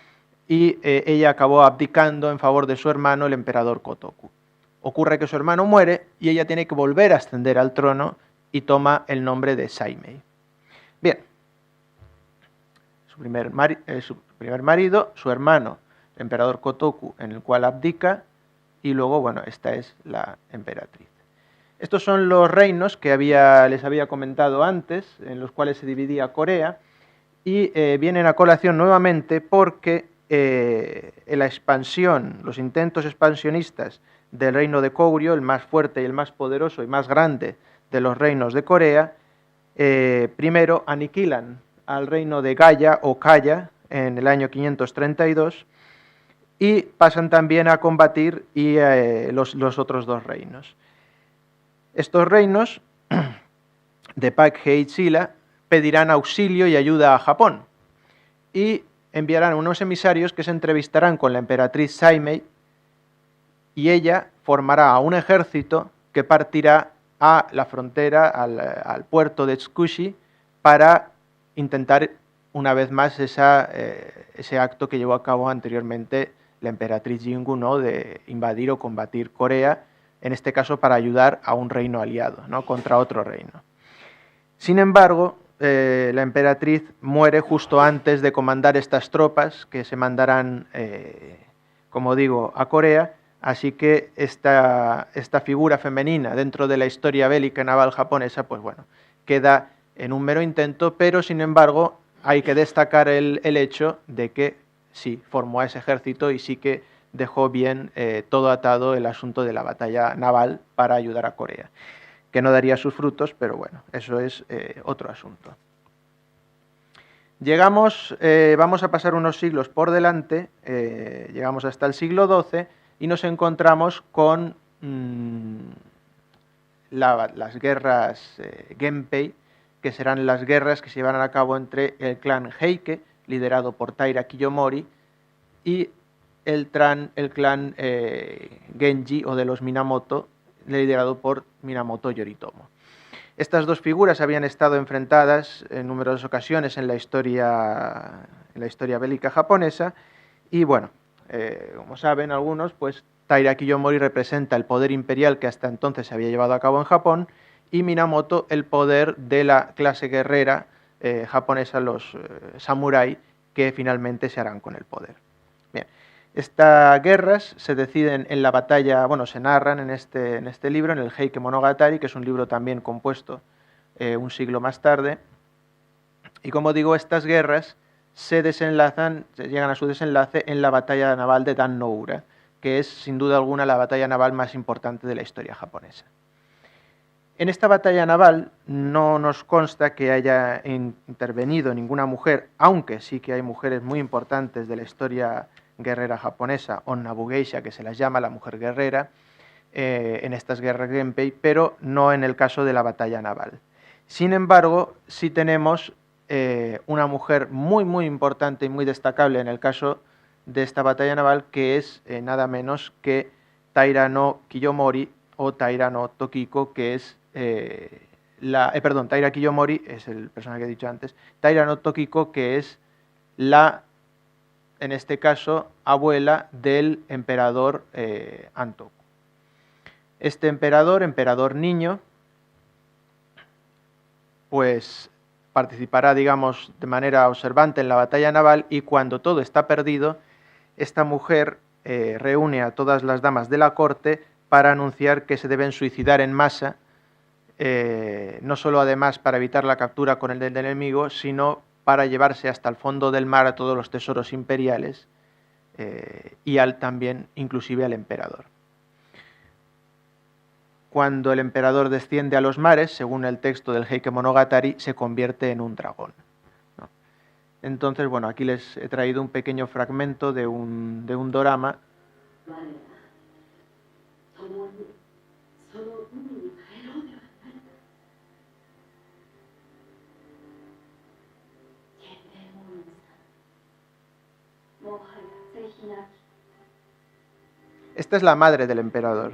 y ella acabó abdicando en favor de su hermano, el emperador Kotoku. Ocurre que su hermano muere y ella tiene que volver a ascender al trono y toma el nombre de Saimei. Bien, su primer marido, su hermano, el emperador Kotoku, en el cual abdica, y luego, bueno, esta es la emperatriz. Estos son los reinos que les había comentado antes, en los cuales se dividía Corea, y vienen a colación nuevamente porque la expansión, los intentos expansionistas del reino de Goryeo, el más fuerte y el más poderoso y más grande de los reinos de Corea, primero aniquilan al reino de Gaya o Kaya en el año 532 y pasan también a combatir los otros 2 reinos. Estos reinos de Pak-he y Silla pedirán auxilio y ayuda a Japón y enviarán unos emisarios que se entrevistarán con la emperatriz Saimei y ella formará un ejército que partirá a la frontera, al puerto de Tsukushi, para intentar una vez más ese acto que llevó a cabo anteriormente la emperatriz Jingu, ¿no?, de invadir o combatir Corea, en este caso para ayudar a un reino aliado, ¿no?, contra otro reino. Sin embargo, la emperatriz muere justo antes de comandar estas tropas que se mandarán, como digo, a Corea, así que esta figura femenina dentro de la historia bélica naval japonesa, pues bueno, queda en un mero intento, pero sin embargo hay que destacar el hecho de que sí formó a ese ejército y sí que dejó bien todo atado el asunto de la batalla naval para ayudar a Corea, que no daría sus frutos, pero bueno, eso es otro asunto. Vamos a pasar unos siglos por delante, llegamos hasta el siglo XII y nos encontramos con las guerras Genpei, que serán las guerras que se llevarán a cabo entre el clan Heike, liderado por Taira Kiyomori, y el clan Genji o de los Minamoto, liderado por Minamoto Yoritomo. Estas 2 figuras habían estado enfrentadas en numerosas ocasiones en la historia bélica japonesa y bueno, como saben algunos, pues Taira Kiyomori representa el poder imperial que hasta entonces se había llevado a cabo en Japón y Minamoto el poder de la clase guerrera japonesa, los samurái, que finalmente se harán con el poder. Bien, estas guerras se deciden en la batalla, bueno, se narran en este libro, en el Heike Monogatari, que es un libro también compuesto un siglo más tarde. Y como digo, estas guerras llegan a su desenlace en la batalla naval de Dan no Ura, que es sin duda alguna la batalla naval más importante de la historia japonesa. En esta batalla naval no nos consta que haya intervenido ninguna mujer, aunque sí que hay mujeres muy importantes de la historia guerrera japonesa, Onna Bugeisha, que se las llama la mujer guerrera. en estas guerras Genpei, pero no en el caso de la batalla naval. Sin embargo, sí tenemos una mujer muy, muy importante y muy destacable en el caso de esta batalla naval, que es nada menos que Taira no Kiyomori o Taira no Tokiko, que es Taira Kiyomori es el personaje que he dicho antes, Taira no Tokiko, que es en este caso, abuela del emperador Antoku. Este emperador niño, pues participará, digamos, de manera observante en la batalla naval, y cuando todo está perdido, esta mujer reúne a todas las damas de la corte para anunciar que se deben suicidar en masa, no solo además para evitar la captura con el del enemigo, sino para llevarse hasta el fondo del mar a todos los tesoros imperiales y también inclusive al emperador. Cuando el emperador desciende a los mares, según el texto del Heike Monogatari, se convierte en un dragón, ¿no? Entonces, bueno, aquí les he traído un pequeño fragmento de un dorama. Esta es la madre del emperador.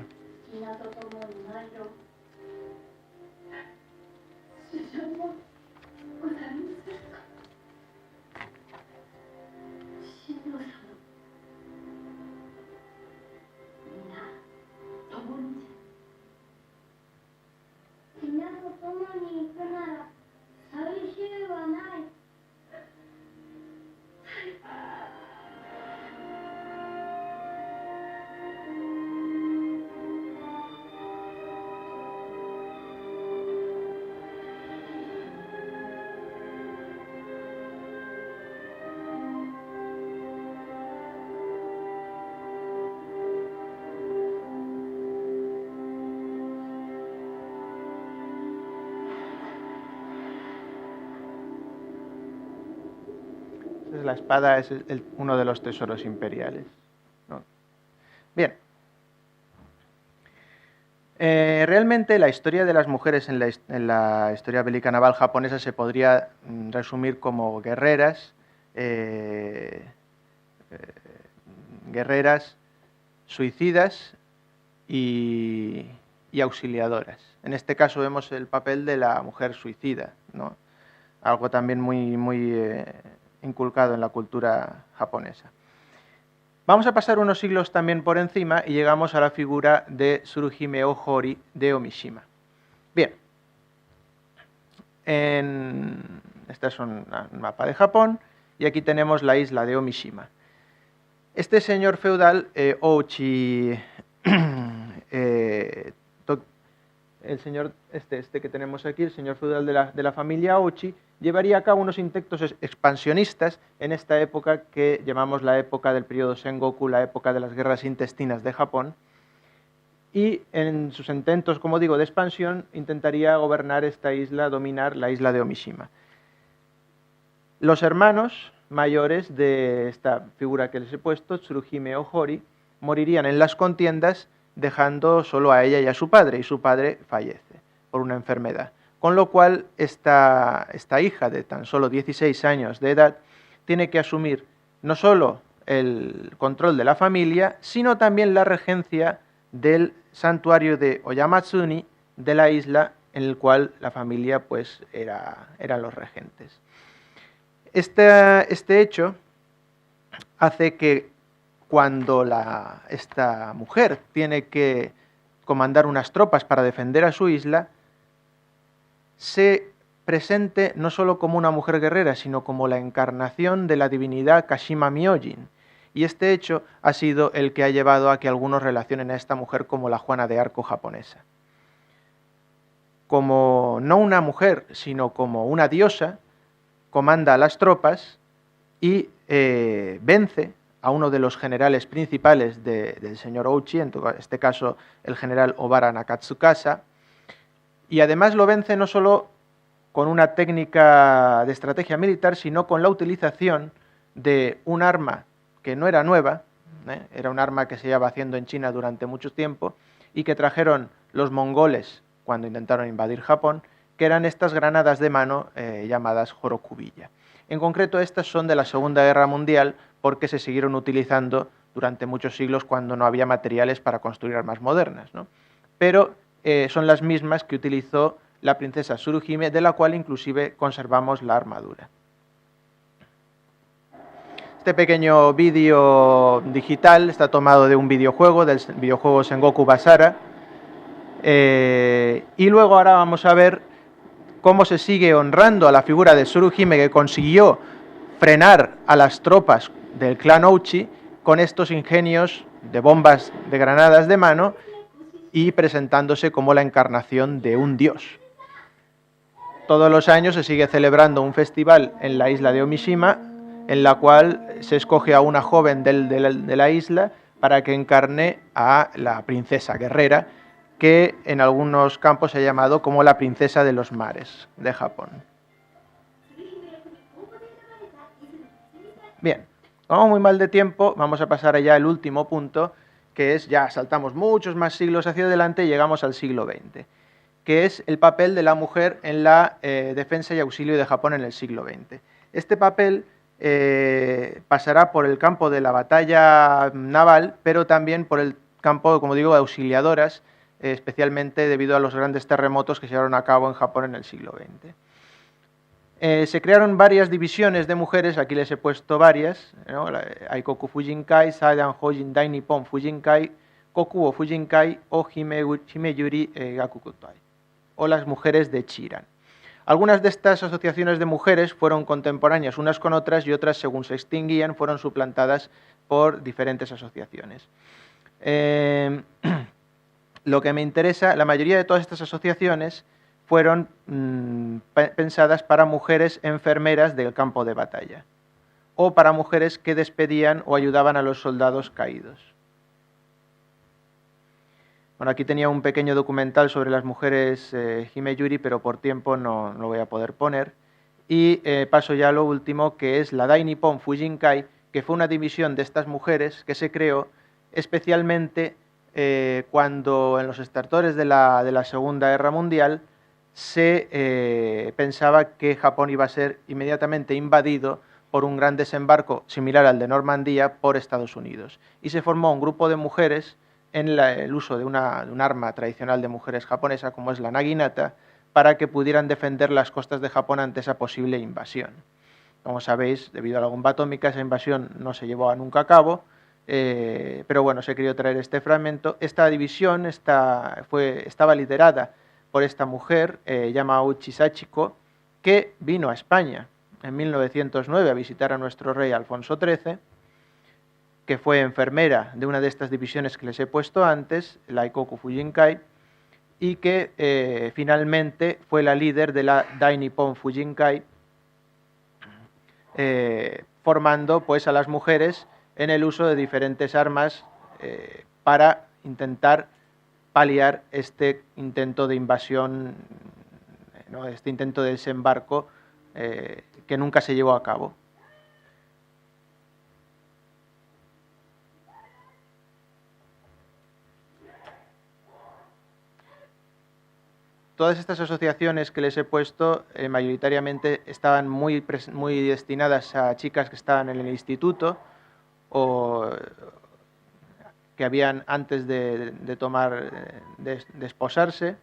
La espada es uno de los tesoros imperiales, ¿no? Bien. Realmente la historia de las mujeres en la historia bélica naval japonesa se podría resumir como guerreras, suicidas y auxiliadoras. En este caso vemos el papel de la mujer suicida, ¿no? Algo también muy inculcado en la cultura japonesa. Vamos a pasar unos siglos también por encima y llegamos a la figura de Tsuruhime Ohori de Omishima. Bien, este es un mapa de Japón y aquí tenemos la isla de Omishima. Este señor feudal, Ouchi, el señor este que tenemos aquí, el señor feudal de la familia Ouchi, llevaría a cabo unos intentos expansionistas en esta época que llamamos la época del periodo Sengoku, la época de las guerras intestinas de Japón, y en sus intentos, como digo, de expansión, intentaría gobernar esta isla, dominar la isla de Omishima. Los hermanos mayores de esta figura que les he puesto, Tsuruhime Ohori, morirían en las contiendas dejando solo a ella y a su padre, y su padre fallece por una enfermedad. Con lo cual, esta hija de tan solo 16 años de edad tiene que asumir no solo el control de la familia, sino también la regencia del santuario de Oyamatsuni de la isla, en el cual la familia pues eran los regentes. Este hecho hace que cuando esta mujer tiene que comandar unas tropas para defender a su isla, se presente no solo como una mujer guerrera, sino como la encarnación de la divinidad Kashima Myojin. Y este hecho ha sido el que ha llevado a que algunos relacionen a esta mujer como la Juana de Arco japonesa. Como no una mujer, sino como una diosa, comanda a las tropas y vence a uno de los generales principales del señor Ouchi, en este caso el general Obara Nakatsukasa, y además lo vence no solo con una técnica de estrategia militar, sino con la utilización de un arma que no era nueva, era un arma que se llevaba haciendo en China durante mucho tiempo, y que trajeron los mongoles cuando intentaron invadir Japón, que eran estas granadas de mano llamadas Horokubilla. En concreto, estas son de la Segunda Guerra Mundial porque se siguieron utilizando durante muchos siglos cuando no había materiales para construir armas modernas, ¿no? Pero son las mismas que utilizó la princesa Tsuruhime, de la cual inclusive conservamos la armadura. Este pequeño vídeo digital está tomado de un videojuego, del videojuego Sengoku Basara. Y luego ahora vamos a ver cómo se sigue honrando a la figura de Tsuruhime, que consiguió frenar a las tropas del clan Ouchi con estos ingenios de bombas de granadas de mano y presentándose como la encarnación de un dios. Todos los años se sigue celebrando un festival en la isla de Omishima, en la cual se escoge a una joven de la isla para que encarne a la princesa guerrera, que en algunos campos se ha llamado como la princesa de los mares de Japón. Bien, vamos muy mal de tiempo, vamos a pasar allá al último punto, que es, ya saltamos muchos más siglos hacia adelante y llegamos al siglo XX, que es el papel de la mujer en la defensa y auxilio de Japón en el siglo XX. Este papel pasará por el campo de la batalla naval, pero también por el campo, como digo, de auxiliadoras, especialmente debido a los grandes terremotos que se llevaron a cabo en Japón en el siglo XX. Se crearon varias divisiones de mujeres, aquí les he puesto varias, ¿no? Aikoku Fujinkai, Saidan Hojin Dai Nippon Fujinkai, Kokuo Fujinkai o Himeyuri Gakukutai, o las mujeres de Chiran. Algunas de estas asociaciones de mujeres fueron contemporáneas unas con otras y otras, según se extinguían, fueron suplantadas por diferentes asociaciones. Lo que me interesa, la mayoría de todas estas asociaciones fueron pensadas para mujeres enfermeras del campo de batalla o para mujeres que despedían o ayudaban a los soldados caídos. Bueno, aquí tenía un pequeño documental sobre las mujeres Himeyuri, pero por tiempo no lo voy a poder poner. Y paso ya a lo último, que es la Dai Nippon Fujinkai, que fue una división de estas mujeres que se creó especialmente cuando en los estertores de la Segunda Guerra Mundial se pensaba que Japón iba a ser inmediatamente invadido por un gran desembarco similar al de Normandía por Estados Unidos. Y se formó un grupo de mujeres en el uso de un arma tradicional de mujeres japonesa, como es la naginata, para que pudieran defender las costas de Japón ante esa posible invasión. Como sabéis, debido a la bomba atómica, esa invasión no se llevó nunca a cabo, pero bueno, se quería traer este fragmento. Esta división estaba liderada por esta mujer, Yamauchi Sachiko, que vino a España en 1909 a visitar a nuestro rey Alfonso XIII, que fue enfermera de una de estas divisiones que les he puesto antes, la Aikoku Fujinkai, y que finalmente fue la líder de la Dai Nippon Fujinkai, formando pues a las mujeres en el uso de diferentes armas para intentar paliar este intento de invasión, ¿no? Este intento de desembarco que nunca se llevó a cabo. Todas estas asociaciones que les he puesto mayoritariamente estaban muy destinadas a chicas que estaban en el instituto o que habían antes de esposarse.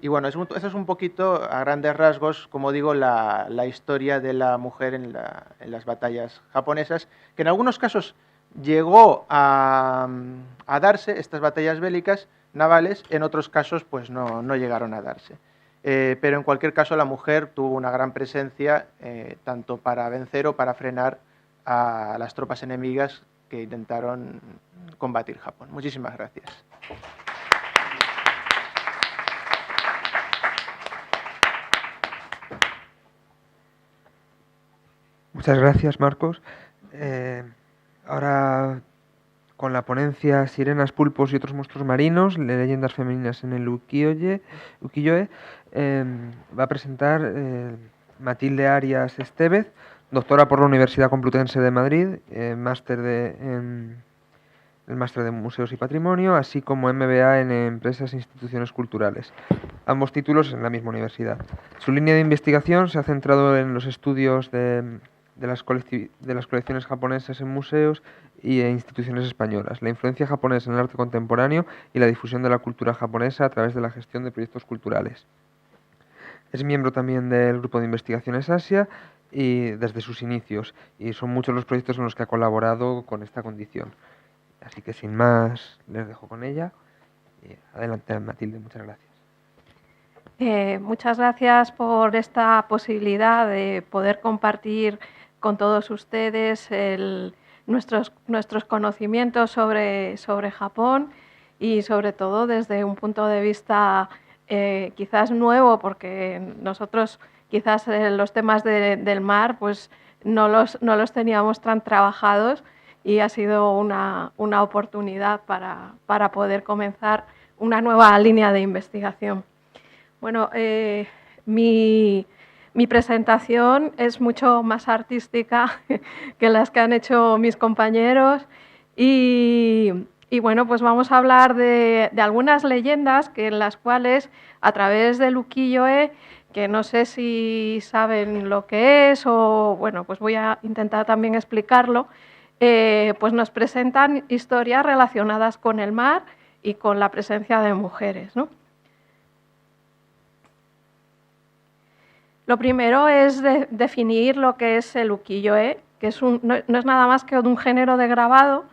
Y bueno, eso es un poquito, a grandes rasgos, como digo, la historia de la mujer en las batallas japonesas, que en algunos casos llegó a darse, estas batallas bélicas navales, en otros casos pues no llegaron a darse. Pero en cualquier caso la mujer tuvo una gran presencia tanto para vencer o para frenar a las tropas enemigas que intentaron combatir Japón. Muchísimas gracias. Muchas gracias, Marcos. Ahora, con la ponencia Sirenas, pulpos y otros monstruos marinos, leyendas femeninas en el ukiyo-e, va a presentar Matilde Arias Estevez, doctora por la Universidad Complutense de Madrid, máster el máster de Museos y Patrimonio, así como MBA en Empresas e Instituciones Culturales, ambos títulos en la misma universidad. Su línea de investigación se ha centrado en los estudios de las colecciones japonesas en museos y en instituciones españolas, la influencia japonesa en el arte contemporáneo y la difusión de la cultura japonesa a través de la gestión de proyectos culturales. Es miembro también del Grupo de Investigaciones Asia y desde sus inicios, y son muchos los proyectos en los que ha colaborado con esta condición. Así que sin más, les dejo con ella. Adelante, Matilde, muchas gracias. Muchas gracias por esta posibilidad de poder compartir con todos ustedes nuestros conocimientos sobre Japón y sobre todo desde un punto de vista quizás nuevo, porque nosotros quizás los temas del mar pues no los teníamos tan trabajados y ha sido una oportunidad para poder comenzar una nueva línea de investigación. Bueno, mi presentación es mucho más artística que las que han hecho mis compañeros y bueno, pues vamos a hablar de algunas leyendas en las cuales a través del ukiyo-e, que no sé si saben lo que es o bueno, pues voy a intentar también explicarlo, pues nos presentan historias relacionadas con el mar y con la presencia de mujeres, ¿no? Lo primero es definir lo que es el ukiyo-e, que no es nada más que un género de grabado,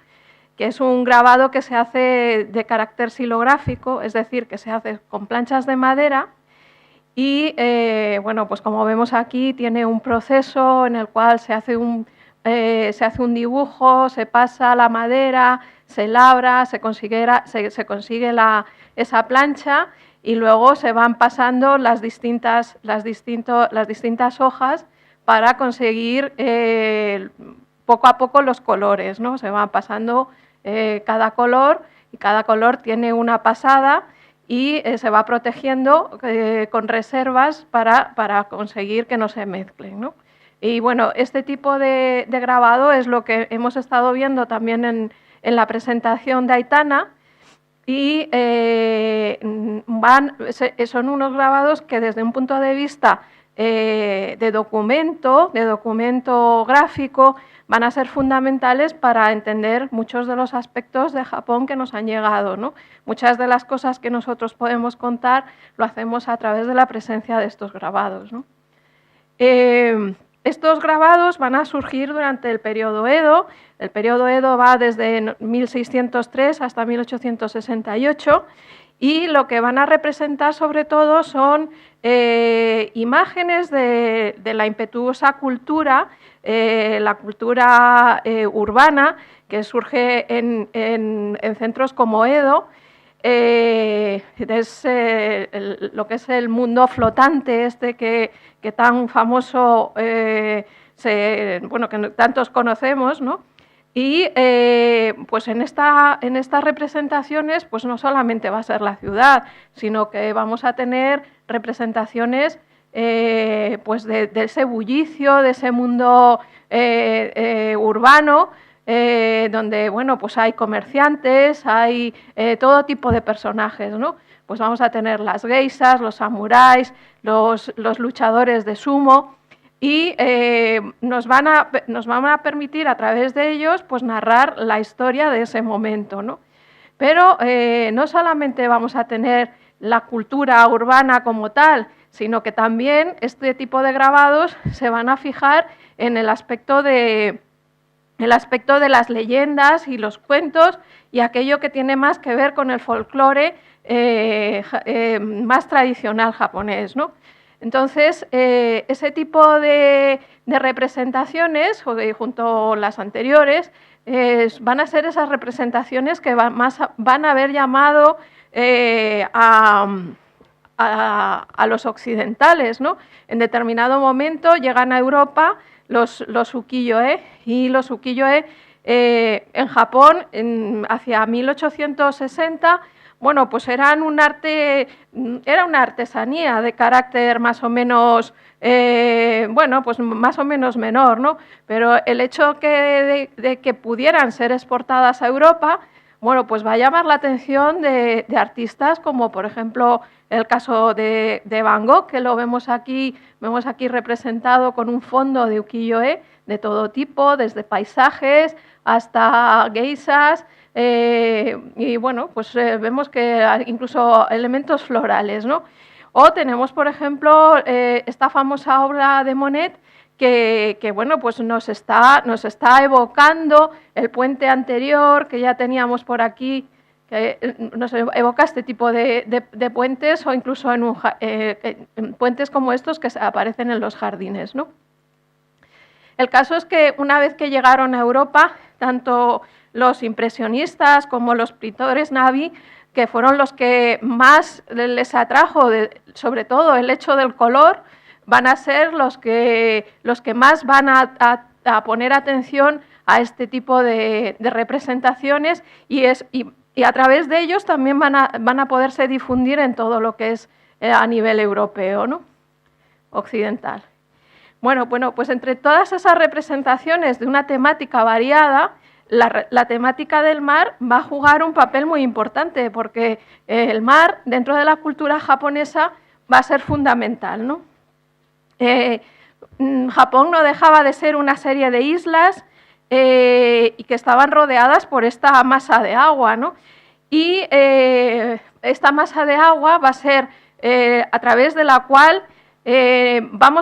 que es un grabado que se hace de carácter silográfico, es decir, que se hace con planchas de madera y, bueno, pues como vemos aquí, tiene un proceso en el cual se hace un dibujo, se pasa la madera, se labra, se consigue esa plancha y luego se van pasando las distintas hojas para conseguir poco a poco los colores, ¿no? Se van pasando cada color y cada color tiene una pasada y se va protegiendo con reservas para conseguir que no se mezclen, ¿no? Y bueno, este tipo de grabado es lo que hemos estado viendo también en la presentación de Aitana y son unos grabados que desde un punto de vista de documento gráfico, van a ser fundamentales para entender muchos de los aspectos de Japón que nos han llegado, ¿no? Muchas de las cosas que nosotros podemos contar lo hacemos a través de la presencia de estos grabados, ¿no? Estos grabados van a surgir durante el periodo Edo. El periodo Edo va desde 1603 hasta 1868 y lo que van a representar sobre todo son imágenes de la impetuosa cultura, la cultura urbana que surge en centros como Edo. Es lo que es el mundo flotante que tan famoso, bueno, que tantos conocemos, ¿no? Y pues en estas representaciones pues no solamente va a ser la ciudad, sino que vamos a tener representaciones pues de ese bullicio, de ese mundo urbano, donde bueno, pues hay comerciantes, hay todo tipo de personajes, ¿no? Pues vamos a tener las geishas, los samuráis, los luchadores de sumo y nos van a permitir a través de ellos pues narrar la historia de ese momento, ¿no? Pero no solamente vamos a tener la cultura urbana como tal, sino que también este tipo de grabados se van a fijar en el aspecto de las leyendas y los cuentos y aquello que tiene más que ver con el folclore más tradicional japonés, ¿no? Entonces, ese tipo de representaciones, junto a las anteriores, van a ser esas representaciones que van a haber llamado a los occidentales, ¿no? En determinado momento llegan a Europa los ukiyo-e y los ukiyo-e en Japón hacia 1860, bueno, pues era una artesanía de carácter más o menos, bueno, pues más o menos menor, ¿no? Pero el hecho de que pudieran ser exportadas a Europa, bueno, pues va a llamar la atención de artistas como, por ejemplo, el caso de Van Gogh, que lo vemos aquí representado con un fondo de ukiyo-e de todo tipo, desde paisajes hasta geishas, y bueno, pues vemos que incluso elementos florales, ¿no? O tenemos, por ejemplo, esta famosa obra de Monet que bueno, pues nos está evocando el puente anterior que ya teníamos por aquí, que nos evoca este tipo de puentes, o incluso en puentes como estos que aparecen en los jardines, ¿no? El caso es que una vez que llegaron a Europa, tanto los impresionistas como los pintores Navi, que fueron los que más les atrajo, sobre todo el hecho del color, van a ser los que más van a poner atención a este tipo de representaciones, y a través de ellos también van a poderse difundir en todo lo que es a nivel europeo, ¿no? Occidental. Bueno, pues entre todas esas representaciones de una temática variada, la temática del mar va a jugar un papel muy importante, porque el mar dentro de la cultura japonesa va a ser fundamental, ¿no? Japón no dejaba de ser una serie de islas y que estaban rodeadas por esta masa de agua, ¿no? Y esta masa de agua va a ser a través de la cual van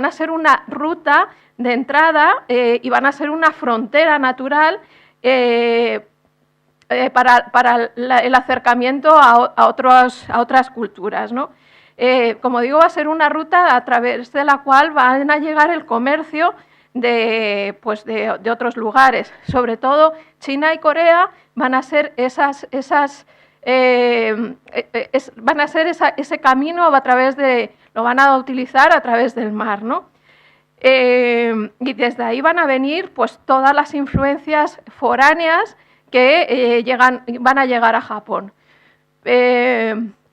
a ser una ruta de entrada y van a ser una frontera natural para el acercamiento a otras culturas, ¿no? Como digo, va a ser una ruta a través de la cual van a llegar el comercio de otros lugares. Sobre todo China y Corea van a ser ese camino lo van a utilizar a través del mar, ¿no? Y desde ahí van a venir pues todas las influencias foráneas que van a llegar a Japón.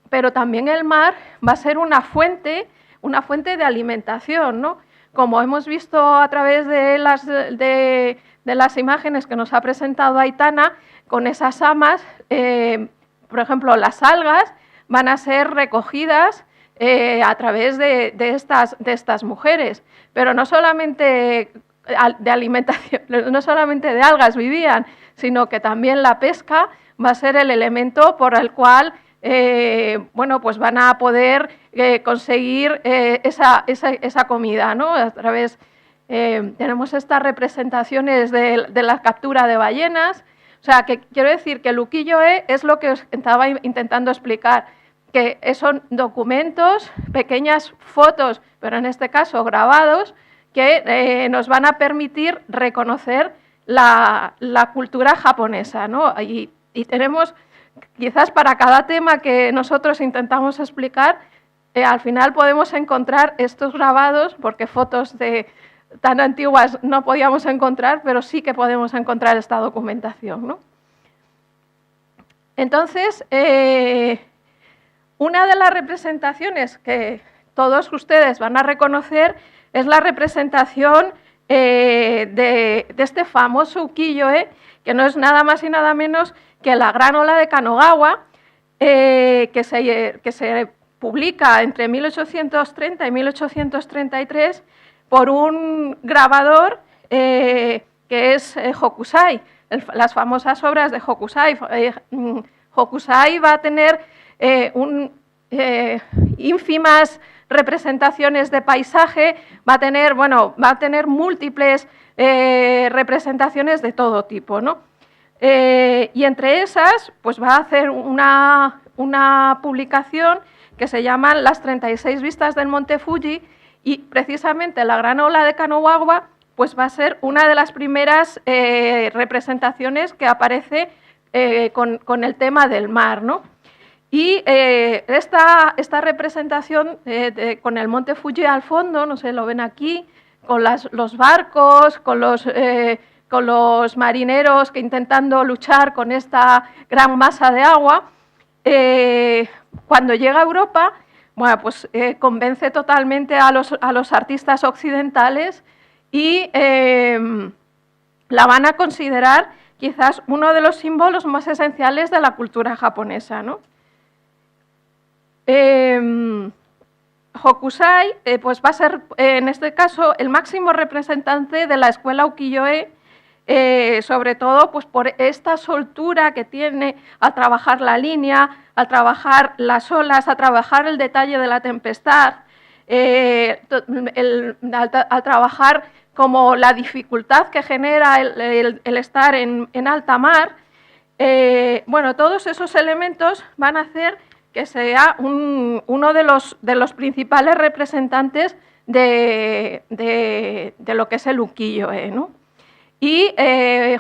Pero también el mar va a ser una fuente de alimentación, ¿no? Como hemos visto a través de las imágenes que nos ha presentado Aitana, con esas amas, por ejemplo, las algas van a ser recogidas a través de estas mujeres, pero no solamente de alimentación, no solamente de algas vivían, sino que también la pesca va a ser el elemento por el cual pues van a poder conseguir esa comida, ¿no? A través tenemos estas representaciones de la captura de ballenas. O sea, que quiero decir que el ukiyo-e es lo que os estaba intentando explicar, que son documentos, pequeñas fotos, pero en este caso grabados, que nos van a permitir reconocer la cultura japonesa, ¿no? Y tenemos, quizás para cada tema que nosotros intentamos explicar, al final podemos encontrar estos grabados, porque fotos tan antiguas no podíamos encontrar, pero sí que podemos encontrar esta documentación, ¿no? Entonces, una de las representaciones que todos ustedes van a reconocer es la representación de este famoso ukiyo-e, que no es nada más y nada menos que la gran ola de Kanagawa, que se publica entre 1830 y 1833 por un grabador que es Hokusai, las famosas obras de Hokusai. Hokusai va a tener ínfimas representaciones de paisaje, va a tener múltiples representaciones de todo tipo, ¿no? Y entre esas, pues va a hacer una publicación que se llama Las 36 vistas del Monte Fuji, y precisamente la gran ola de Kanagawa pues va a ser una de las primeras representaciones que aparece con el tema del mar, ¿no? Y esta representación con el Monte Fuji al fondo, no sé, lo ven aquí, con los barcos, con los marineros que intentando luchar con esta gran masa de agua, cuando llega a Europa, bueno, pues convence totalmente a los artistas occidentales y la van a considerar quizás uno de los símbolos más esenciales de la cultura japonesa, ¿no? Hokusai pues va a ser, en este caso, el máximo representante de la escuela ukiyo-e, sobre todo pues, por esta soltura que tiene al trabajar la línea, al trabajar las olas, a trabajar el detalle de la tempestad, al trabajar como la dificultad que genera el estar en alta mar. Bueno, todos esos elementos van a hacer que sea uno de los principales representantes de lo que es el ukiyo-e, ¿no? Y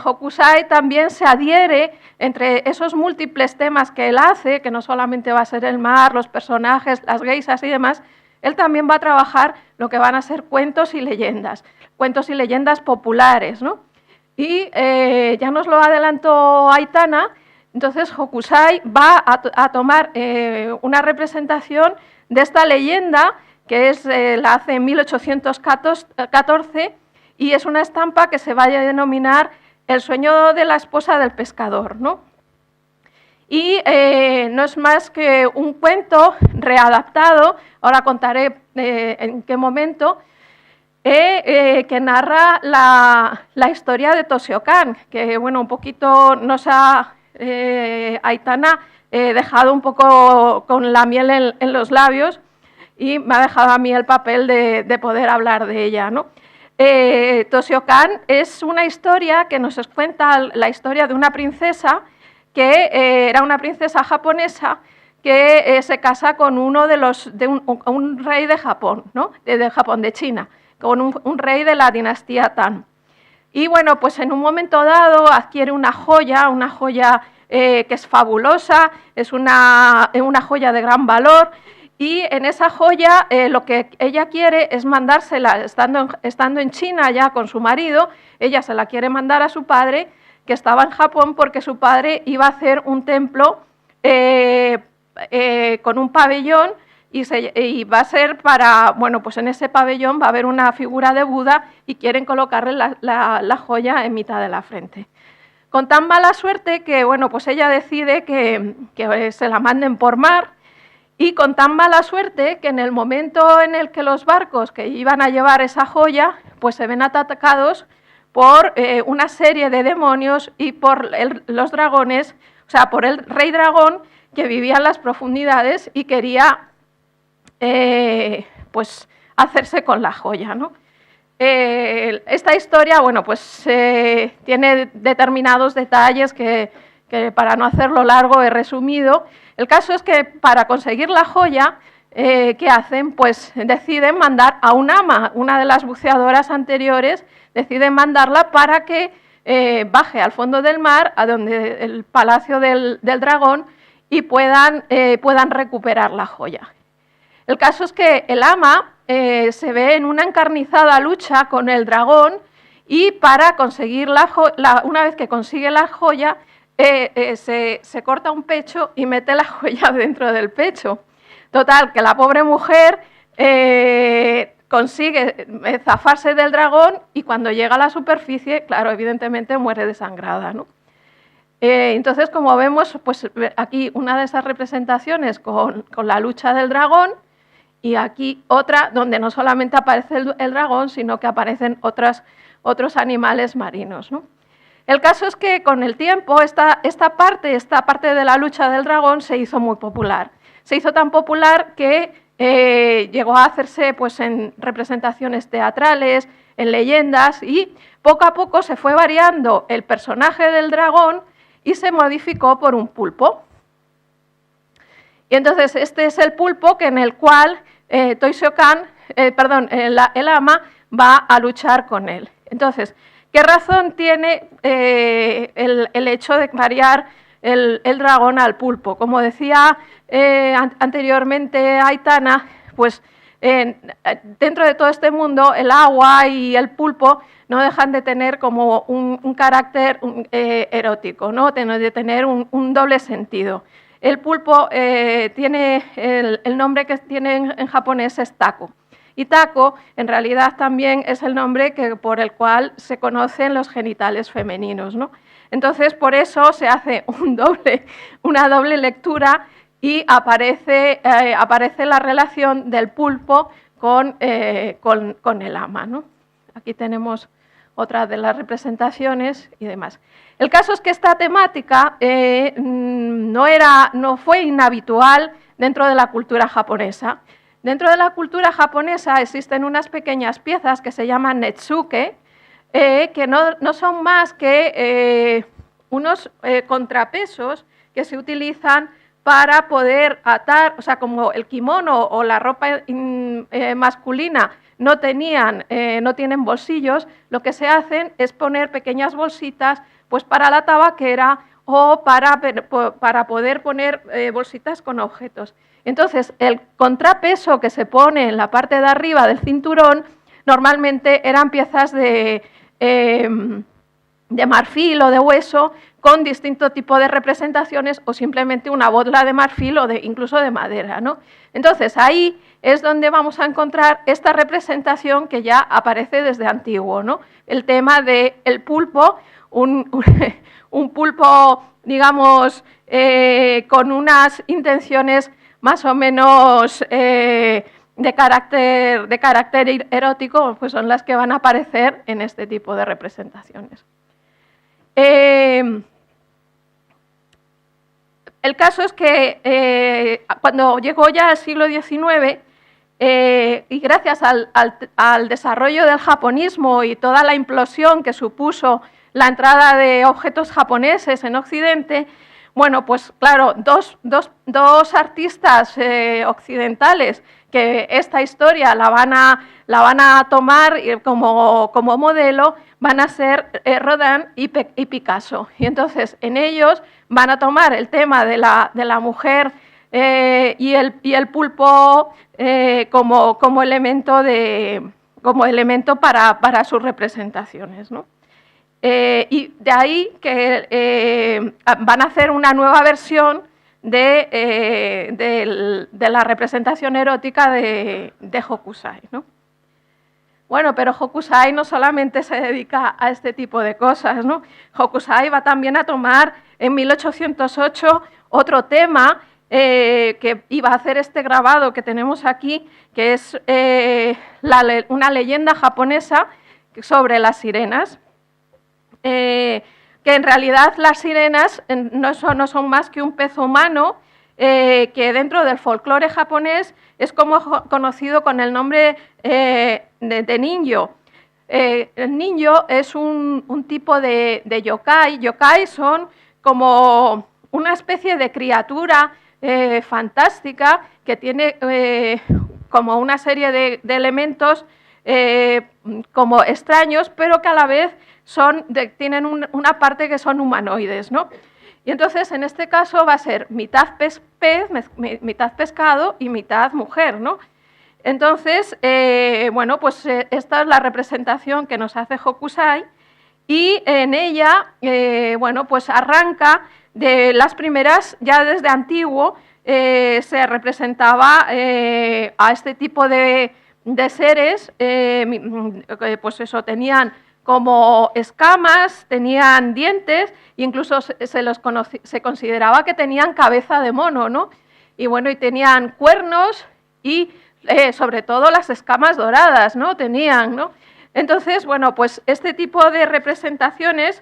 Hokusai también se adhiere entre esos múltiples temas que él hace, que no solamente va a ser el mar, los personajes, las geishas y demás, él también va a trabajar lo que van a ser cuentos y leyendas populares, ¿no? Y ya nos lo adelantó Aitana. Entonces, Hokusai va a tomar una representación de esta leyenda, que la hace en 1814, y es una estampa que se va a denominar El sueño de la esposa del pescador, ¿no? Y no es más que un cuento readaptado, ahora contaré en qué momento, que narra la historia de Toshio Kan, que, bueno, un poquito nos ha... Aitana dejado un poco con la miel en los labios y me ha dejado a mí el papel de poder hablar de ella, ¿no? Toshio Kan es una historia que nos cuenta la historia de una princesa que era una princesa japonesa que se casa con un rey de Japón, ¿no? de Japón, de China, con un rey de la dinastía Tang. Y bueno, pues en un momento dado adquiere una joya que es fabulosa, es una joya de gran valor, y en esa joya lo que ella quiere es mandársela, estando en China ya con su marido, ella se la quiere mandar a su padre, que estaba en Japón, porque su padre iba a hacer un templo con un pabellón, y va a ser para, bueno, pues en ese pabellón va a haber una figura de Buda y quieren colocarle la joya en mitad de la frente. Con tan mala suerte que, bueno, pues ella decide que se la manden por mar, y con tan mala suerte que en el momento en el que los barcos que iban a llevar esa joya, pues se ven atacados por una serie de demonios y por los dragones, o sea, por el rey dragón que vivía en las profundidades y quería pues hacerse con la joya, ¿no? Esta historia, bueno, pues tiene determinados detalles que para no hacerlo largo he resumido. El caso es que para conseguir la joya, ¿qué hacen? Pues deciden mandar a un ama, una de las buceadoras anteriores, deciden mandarla para que baje al fondo del mar, a donde el palacio del dragón, y puedan recuperar la joya. El caso es que el ama se ve en una encarnizada lucha con el dragón, y para conseguir una vez que consigue la joya, se corta un pecho y mete la joya dentro del pecho. Total, que la pobre mujer consigue zafarse del dragón, y cuando llega a la superficie, claro, evidentemente muere desangrada, ¿no? Entonces, como vemos, pues aquí una de esas representaciones con la lucha del dragón, y aquí otra donde no solamente aparece el dragón, sino que aparecen otros animales marinos, ¿no? El caso es que con el tiempo esta parte de la lucha del dragón se hizo muy popular. Se hizo tan popular que llegó a hacerse pues, en representaciones teatrales, en leyendas, y poco a poco se fue variando el personaje del dragón y se modificó por un pulpo. Y entonces este es el pulpo en el cual Toshio Kan, el ama, va a luchar con él. Entonces, ¿qué razón tiene el hecho de variar el dragón al pulpo? Como decía anteriormente Aitana, pues dentro de todo este mundo el agua y el pulpo no dejan de tener como un carácter erótico, ¿no? De tener un doble sentido. El pulpo tiene el nombre que tiene en japonés es tako. Y tako, en realidad, también es el nombre por el cual se conocen los genitales femeninos, ¿no? Entonces, por eso se hace una doble lectura y aparece la relación del pulpo con el ama, ¿no? Aquí tenemos otra de las representaciones y demás. El caso es que esta temática no fue inhabitual dentro de la cultura japonesa. Dentro de la cultura japonesa existen unas pequeñas piezas que se llaman netsuke, que no son más que unos contrapesos que se utilizan para poder atar, o sea, como el kimono o la ropa masculina no tienen bolsillos, lo que se hacen es poner pequeñas bolsitas pues para la tabaquera o para poder poner bolsitas con objetos. Entonces, el contrapeso que se pone en la parte de arriba del cinturón normalmente eran piezas de marfil o de hueso con distinto tipo de representaciones o simplemente una bola de marfil o incluso de madera, ¿no? Entonces, ahí es donde vamos a encontrar esta representación que ya aparece desde antiguo, ¿no? El tema del pulpo, un pulpo, digamos, con unas intenciones más o menos de carácter erótico, pues son las que van a aparecer en este tipo de representaciones. El caso es que cuando llegó ya al siglo XIX, y gracias al desarrollo del japonismo y toda la implosión que supuso la entrada de objetos japoneses en Occidente, bueno, pues claro, dos artistas occidentales que esta historia la van a tomar como modelo, van a ser Rodin y Picasso. Y entonces en ellos van a tomar el tema de la mujer y el pulpo como elemento para sus representaciones, ¿no? Y de ahí que van a hacer una nueva versión de la representación erótica de Hokusai, ¿no? Bueno, pero Hokusai no solamente se dedica a este tipo de cosas, ¿no? Hokusai va también a tomar en 1808 otro tema que iba a hacer este grabado que tenemos aquí, que es una leyenda japonesa sobre las sirenas. Que en realidad las sirenas no son más que un pez humano que dentro del folclore japonés es conocido con el nombre de ninjo. El ninjo es un tipo de yokai. Yokai son como una especie de criatura fantástica que tiene como una serie de elementos como extraños, pero que a la vez tienen una parte que son humanoides, ¿no? Y entonces, en este caso, va a ser mitad pez, mitad pescado y mitad mujer, ¿no? Entonces, bueno, pues esta es la representación que nos hace Hokusai y en ella, bueno, pues arranca de las primeras, ya desde antiguo, se representaba a este tipo de seres, pues eso, tenían como escamas, tenían dientes, incluso se consideraba que tenían cabeza de mono, ¿no? Y bueno, y tenían cuernos y sobre todo las escamas doradas, ¿no? Tenían, ¿no? Entonces, bueno, pues este tipo de representaciones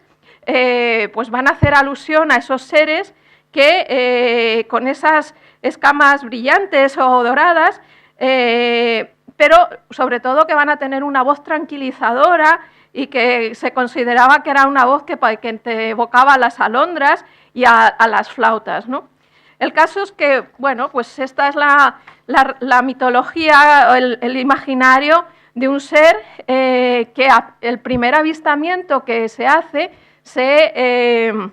pues van a hacer alusión a esos seres que con esas escamas brillantes o doradas, pero sobre todo que van a tener una voz tranquilizadora y que se consideraba que era una voz que te evocaba a las alondras y a las flautas, ¿no? El caso es que, bueno, pues esta es la mitología, el imaginario de un ser que el primer avistamiento que se hace se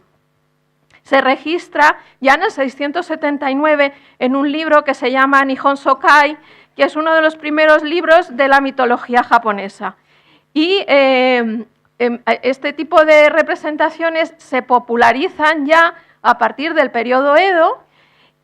registra ya en el 679 en un libro que se llama Nihon Sokai, que es uno de los primeros libros de la mitología japonesa. Y este tipo de representaciones se popularizan ya a partir del periodo Edo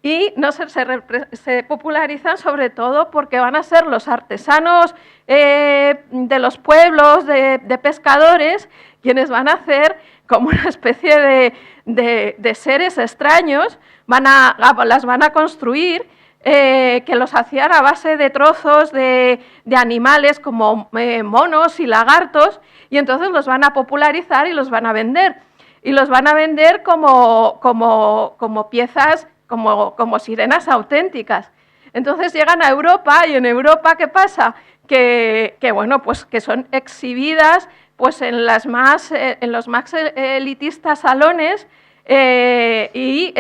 y no se popularizan sobre todo porque van a ser los artesanos de los pueblos, de pescadores, quienes van a hacer como una especie de seres extraños, las van a construir, que los hacían a base de trozos de animales como monos y lagartos, y entonces los van a popularizar y los van a vender. Y los van a vender como piezas, como sirenas auténticas. Entonces llegan a Europa, y en Europa, ¿qué pasa? Que bueno, pues que son exhibidas pues en los más elitistas salones, y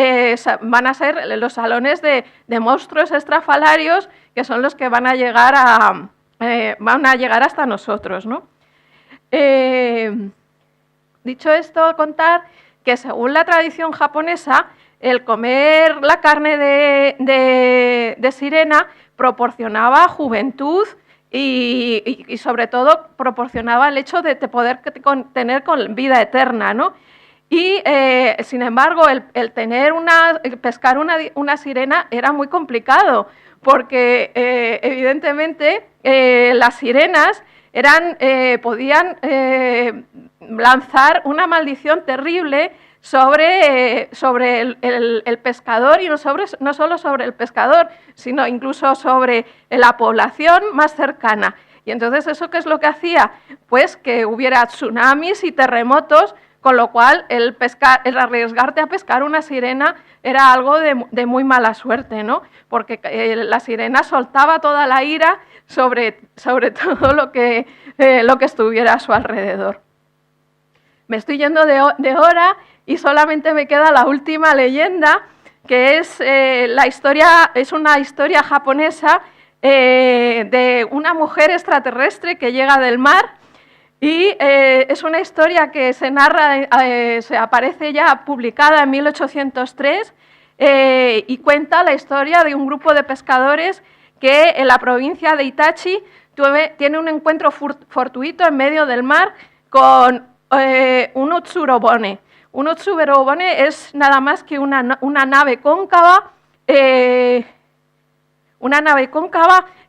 van a ser los salones de monstruos estrafalarios, que son los que van a llegar hasta nosotros, ¿no? Dicho esto, contar que según la tradición japonesa, el comer la carne de sirena proporcionaba juventud y sobre todo proporcionaba el hecho de poder tener vida eterna, ¿no? Y sin embargo, el pescar una sirena era muy complicado, porque evidentemente las sirenas podían lanzar una maldición terrible sobre el pescador, y no solo sobre el pescador, sino incluso sobre la población más cercana. Y entonces, ¿eso qué es lo que hacía? Pues que hubiera tsunamis y terremotos, con lo cual el arriesgarte a pescar una sirena era algo de muy mala suerte, ¿no? Porque la sirena soltaba toda la ira sobre todo lo que estuviera a su alrededor. Me estoy yendo de hora y solamente me queda la última leyenda, que es una historia japonesa de una mujer extraterrestre que llega del mar. Y es una historia que se narra, aparece ya publicada en 1803, y cuenta la historia de un grupo de pescadores que en la provincia de Itachi tiene un encuentro fortuito en medio del mar con un utsurobone. Un utsurobone es nada más que una nave cóncava,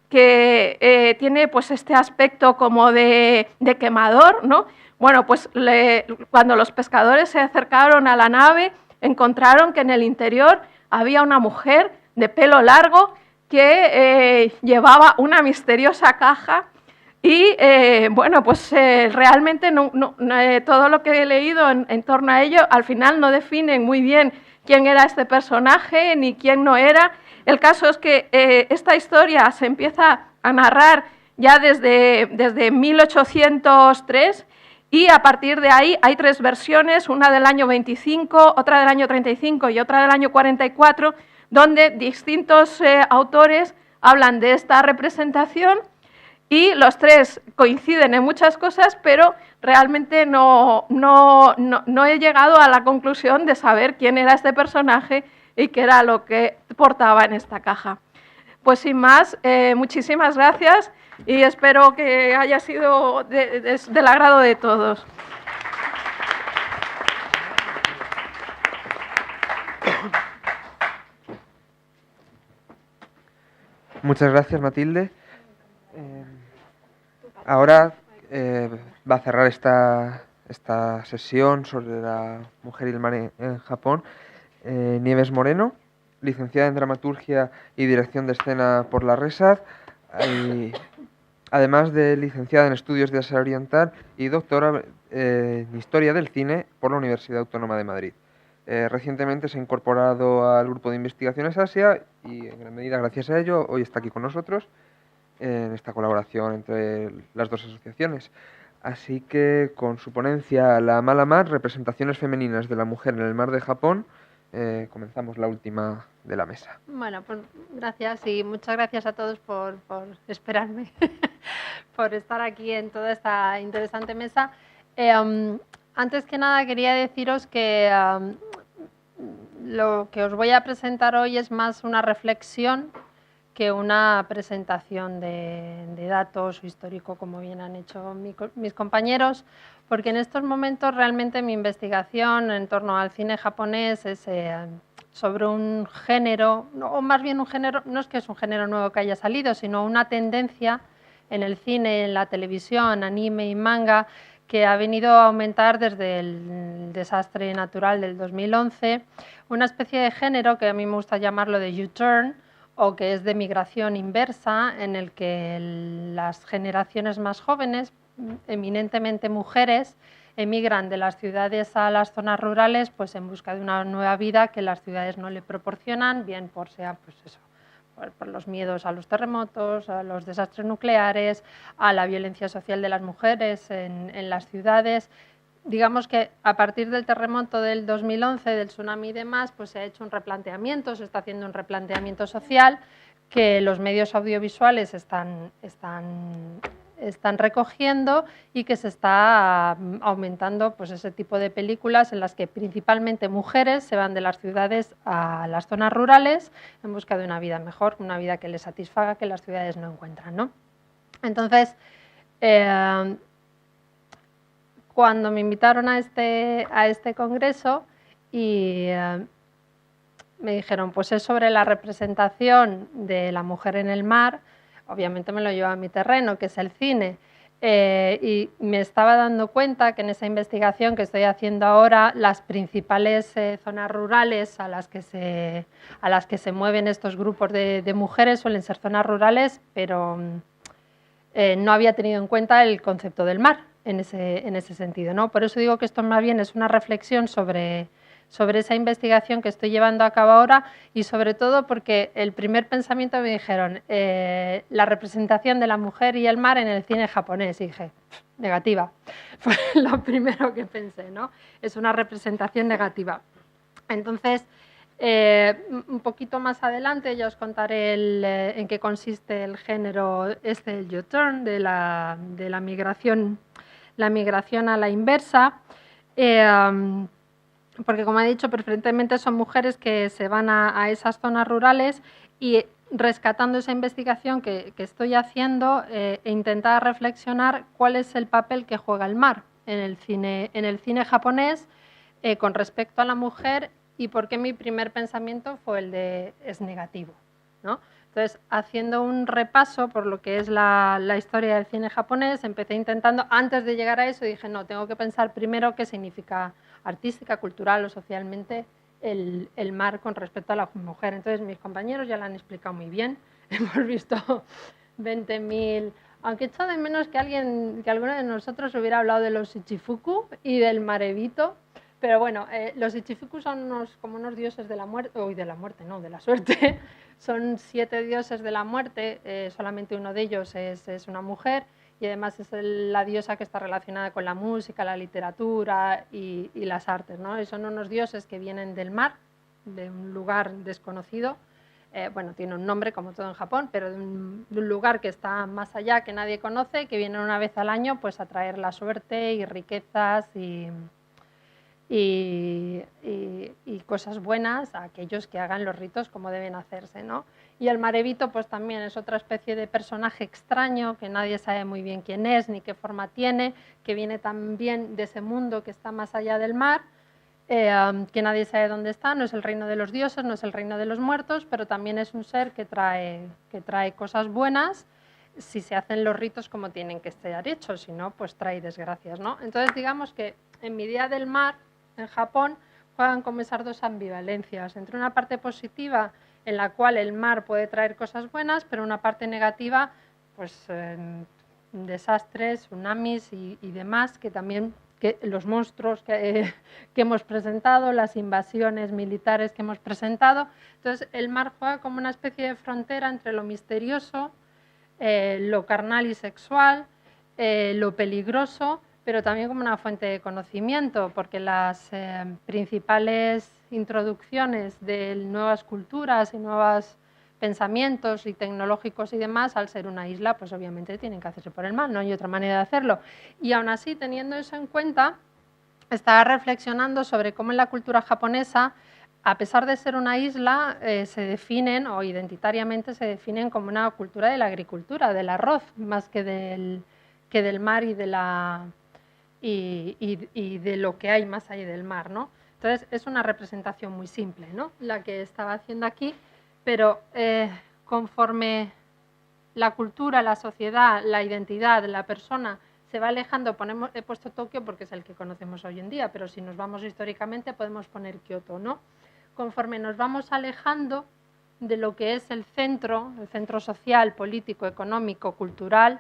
que tiene pues este aspecto como de quemador, ¿no? Bueno, pues cuando los pescadores se acercaron a la nave, encontraron que en el interior había una mujer de pelo largo que llevaba una misteriosa caja, y bueno, pues realmente todo lo que he leído en torno a ello, al final no definen muy bien quién era este personaje ni quién no era. El caso es que esta historia se empieza a narrar ya desde 1803, y a partir de ahí hay 3 versiones, una del año 25, otra del año 35 y otra del año 44, donde distintos autores hablan de esta representación, y los 3 coinciden en muchas cosas, pero realmente no he llegado a la conclusión de saber quién era este personaje y qué era lo que portaba en esta caja. Pues sin más, muchísimas gracias, y espero que haya sido del agrado de todos. Muchas gracias, Matilde. Ahora va a cerrar esta sesión sobre la mujer y el mar en Japón Nieves Moreno, licenciada en Dramaturgia y Dirección de Escena por la RESAD, además de licenciada en Estudios de Asia Oriental y doctora en Historia del Cine por la Universidad Autónoma de Madrid. Recientemente se ha incorporado al Grupo de Investigaciones Asia y, en gran medida gracias a ello, hoy está aquí con nosotros en esta colaboración entre las 2 asociaciones. Así que, con su ponencia La mala mar, representaciones femeninas de la mujer en el mar de Japón, comenzamos la última de la mesa. Bueno, pues gracias, y muchas gracias a todos por esperarme, por estar aquí en toda esta interesante mesa. Antes que nada quería deciros que lo que os voy a presentar hoy es más una reflexión que una presentación de datos o histórico, como bien han hecho mis compañeros, porque en estos momentos realmente mi investigación en torno al cine japonés es sobre un género, o más bien un género, no es que es un género nuevo que haya salido, sino una tendencia en el cine, en la televisión, anime y manga, que ha venido a aumentar desde el desastre natural del 2011, una especie de género que a mí me gusta llamarlo de U-turn, o que es de migración inversa, en el que las generaciones más jóvenes, eminentemente mujeres, emigran de las ciudades a las zonas rurales pues en busca de una nueva vida que las ciudades no le proporcionan, bien por sea pues eso, por los miedos a los terremotos, a los desastres nucleares, a la violencia social de las mujeres en las ciudades. Digamos que a partir del terremoto del 2011, del tsunami y demás, pues se ha hecho un replanteamiento, se está haciendo un replanteamiento social que los medios audiovisuales están recogiendo y que se está aumentando pues ese tipo de películas en las que principalmente mujeres se van de las ciudades a las zonas rurales en busca de una vida mejor, una vida que les satisfaga, que las ciudades no encuentran, ¿no? Entonces, cuando me invitaron a este congreso y me dijeron, pues es sobre la representación de la mujer en el mar, obviamente me lo llevo a mi terreno, que es el cine, y me estaba dando cuenta que en esa investigación que estoy haciendo ahora, las principales zonas rurales a las que se mueven estos grupos de mujeres suelen ser zonas rurales, pero no había tenido en cuenta el concepto del mar en ese sentido, ¿no? Por eso digo que esto más bien es una reflexión sobre esa investigación que estoy llevando a cabo ahora y sobre todo porque el primer pensamiento me dijeron la representación de la mujer y el mar en el cine japonés y dije, negativa. Fue lo primero que pensé, ¿no? Es una representación negativa. Entonces, un poquito más adelante ya os contaré en qué consiste el género el U-turn, de la migración, a la inversa, porque como he dicho, preferentemente son mujeres que se van a esas zonas rurales y rescatando esa investigación que estoy haciendo, intentar reflexionar cuál es el papel que juega el mar en el cine japonés con respecto a la mujer y por qué mi primer pensamiento fue el de es negativo, ¿no? Entonces, haciendo un repaso por lo que es la historia del cine japonés, empecé intentando, antes de llegar a eso, dije, no, tengo que pensar primero qué significa artística, cultural o socialmente el mar con respecto a la mujer. Entonces, mis compañeros ya lo han explicado muy bien. Hemos visto 20.000... Aunque echo de menos que alguno de nosotros hubiera hablado de los Ichifuku y del Marebito, pero bueno, los Ichifuku son como unos dioses de la muerte, de la suerte. Son 7 dioses de la muerte, solamente uno de ellos es una mujer y además es la diosa que está relacionada con la música, la literatura y las artes, ¿no? Y son unos dioses que vienen del mar, de un lugar desconocido. Bueno, tiene un nombre como todo en Japón, pero de un lugar que está más allá, que nadie conoce, que vienen una vez al año pues a traer la suerte y riquezas y cosas buenas a aquellos que hagan los ritos como deben hacerse, ¿no? Y el Marebito pues también es otra especie de personaje extraño que nadie sabe muy bien quién es ni qué forma tiene, que viene también de ese mundo que está más allá del mar, que nadie sabe dónde está, no es el reino de los dioses, no es el reino de los muertos, pero también es un ser que trae cosas buenas si se hacen los ritos como tienen que estar hechos, si no, pues trae desgracias, ¿no? Entonces digamos que en mi idea del mar, en Japón, juegan como esas dos ambivalencias, entre una parte positiva en la cual el mar puede traer cosas buenas, pero una parte negativa, pues desastres, tsunamis y demás, que también que los monstruos que hemos presentado, las invasiones militares que hemos presentado. Entonces el mar juega como una especie de frontera entre lo misterioso, lo carnal y sexual, lo peligroso, pero también como una fuente de conocimiento, porque las principales introducciones de nuevas culturas y nuevos pensamientos y tecnológicos y demás, al ser una isla, pues obviamente tienen que hacerse por el mar, no hay otra manera de hacerlo. Y aún así, teniendo eso en cuenta, estaba reflexionando sobre cómo en la cultura japonesa, a pesar de ser una isla, se definen, o identitariamente se definen como una cultura de la agricultura, del arroz, más que del mar y de lo que hay más allá del mar, ¿no? Entonces, es una representación muy simple, ¿no?, la que estaba haciendo aquí, pero conforme la cultura, la sociedad, la identidad, la persona se va alejando, he puesto Tokio porque es el que conocemos hoy en día, pero si nos vamos históricamente podemos poner Kioto, ¿no? Conforme nos vamos alejando de lo que es el centro social, político, económico, cultural,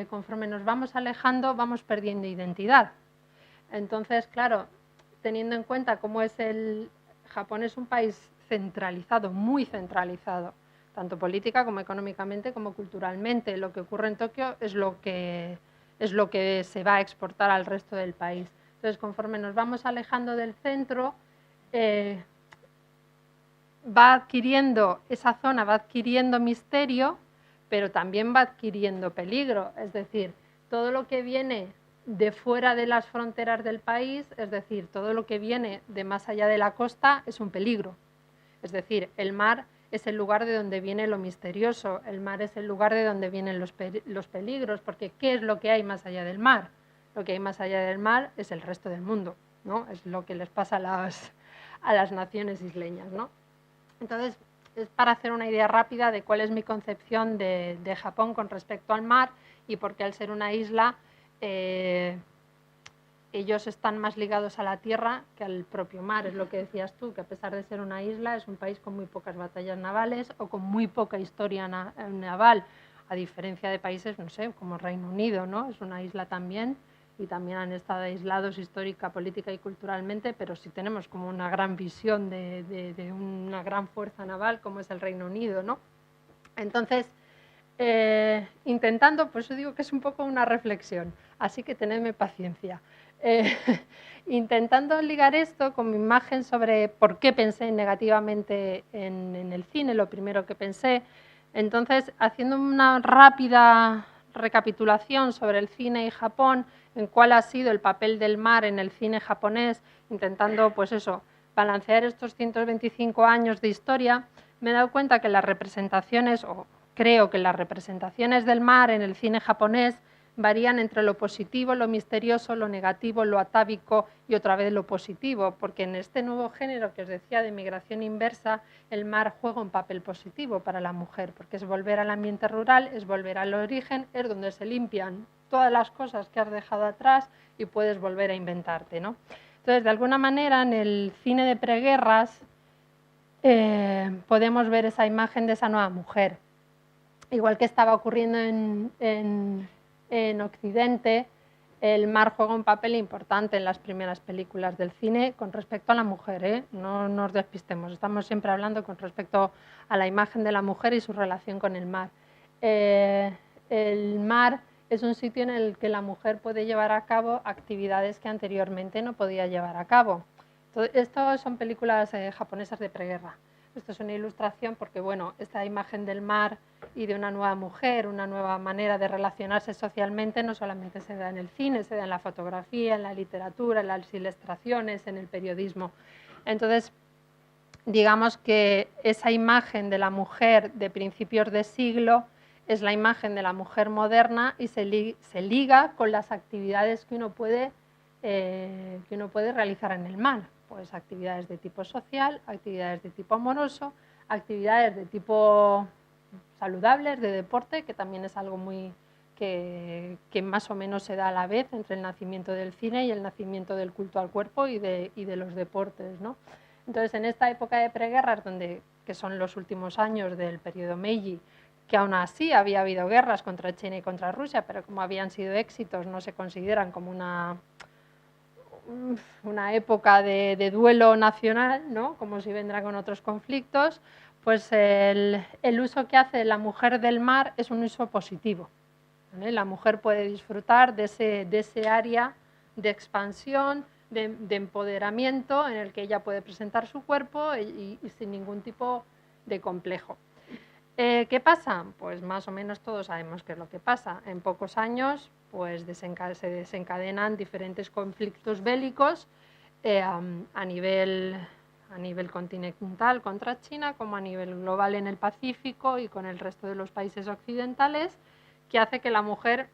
conforme nos vamos alejando vamos perdiendo identidad. Entonces, claro, teniendo en cuenta cómo es Japón es un país centralizado, muy centralizado, tanto política como económicamente como culturalmente. Lo que ocurre en Tokio es lo que se va a exportar al resto del país. Entonces, conforme nos vamos alejando del centro, va adquiriendo, esa zona va adquiriendo misterio, pero también va adquiriendo peligro. Es decir, todo lo que viene de fuera de las fronteras del país, es decir, todo lo que viene de más allá de la costa es un peligro. Es decir, el mar es el lugar de donde viene lo misterioso, el mar es el lugar de donde vienen los peligros, porque ¿qué es lo que hay más allá del mar? Lo que hay más allá del mar es el resto del mundo, ¿no? Es lo que les pasa a las naciones isleñas, ¿no? Entonces, es para hacer una idea rápida de cuál es mi concepción de Japón con respecto al mar y por qué al ser una isla ellos están más ligados a la tierra que al propio mar. Es lo que decías tú, que a pesar de ser una isla es un país con muy pocas batallas navales o con muy poca historia naval, a diferencia de países, no sé, como Reino Unido, ¿no? Es una isla también y también han estado aislados histórica, política y culturalmente, pero sí tenemos como una gran visión de una gran fuerza naval como es el Reino Unido, ¿no? Entonces, intentando, pues yo digo que es un poco una reflexión, así que tenedme paciencia. Intentando ligar esto con mi imagen sobre por qué pensé negativamente en el cine, lo primero que pensé. Entonces, haciendo una rápida recapitulación sobre el cine y Japón, en cuál ha sido el papel del mar en el cine japonés, intentando, pues eso, balancear estos 125 años de historia, me he dado cuenta que las representaciones, o creo que las representaciones del mar en el cine japonés varían entre lo positivo, lo misterioso, lo negativo, lo atávico y otra vez lo positivo, porque en este nuevo género que os decía de migración inversa, el mar juega un papel positivo para la mujer, porque es volver al ambiente rural, es volver al origen, es donde se limpian todas las cosas que has dejado atrás y puedes volver a inventarte, ¿no? Entonces, de alguna manera, en el cine de preguerras podemos ver esa imagen de esa nueva mujer. Igual que estaba ocurriendo en Occidente, el mar juega un papel importante en las primeras películas del cine con respecto a la mujer, ¿eh? No nos despistemos, estamos siempre hablando con respecto a la imagen de la mujer y su relación con el mar. El mar es un sitio en el que la mujer puede llevar a cabo actividades que anteriormente no podía llevar a cabo. Esto son películas japonesas de preguerra. Esto es una ilustración porque, bueno, esta imagen del mar y de una nueva mujer, una nueva manera de relacionarse socialmente, no solamente se da en el cine, se da en la fotografía, en la literatura, en las ilustraciones, en el periodismo. Entonces, digamos que esa imagen de la mujer de principios de siglo es la imagen de la mujer moderna y se liga con las actividades que uno puede realizar en el mar. Pues actividades de tipo social, actividades de tipo amoroso, actividades de tipo saludables, de deporte, que también es algo muy que más o menos se da a la vez entre el nacimiento del cine y el nacimiento del culto al cuerpo y de los deportes, ¿no? Entonces, en esta época de preguerras, que son los últimos años del periodo Meiji, que aún así había habido guerras contra China y contra Rusia, pero como habían sido éxitos, no se consideran como una época de duelo nacional, ¿no? Como si vendrá con otros conflictos, pues el uso que hace la mujer del mar es un uso positivo, ¿vale? La mujer puede disfrutar de ese área de expansión, de empoderamiento en el que ella puede presentar su cuerpo y sin ningún tipo de complejo. ¿Qué pasa? Pues más o menos todos sabemos qué es lo que pasa. En pocos años pues se desencadenan diferentes conflictos bélicos a nivel continental contra China, como a nivel global en el Pacífico y con el resto de los países occidentales, que hace que la mujer,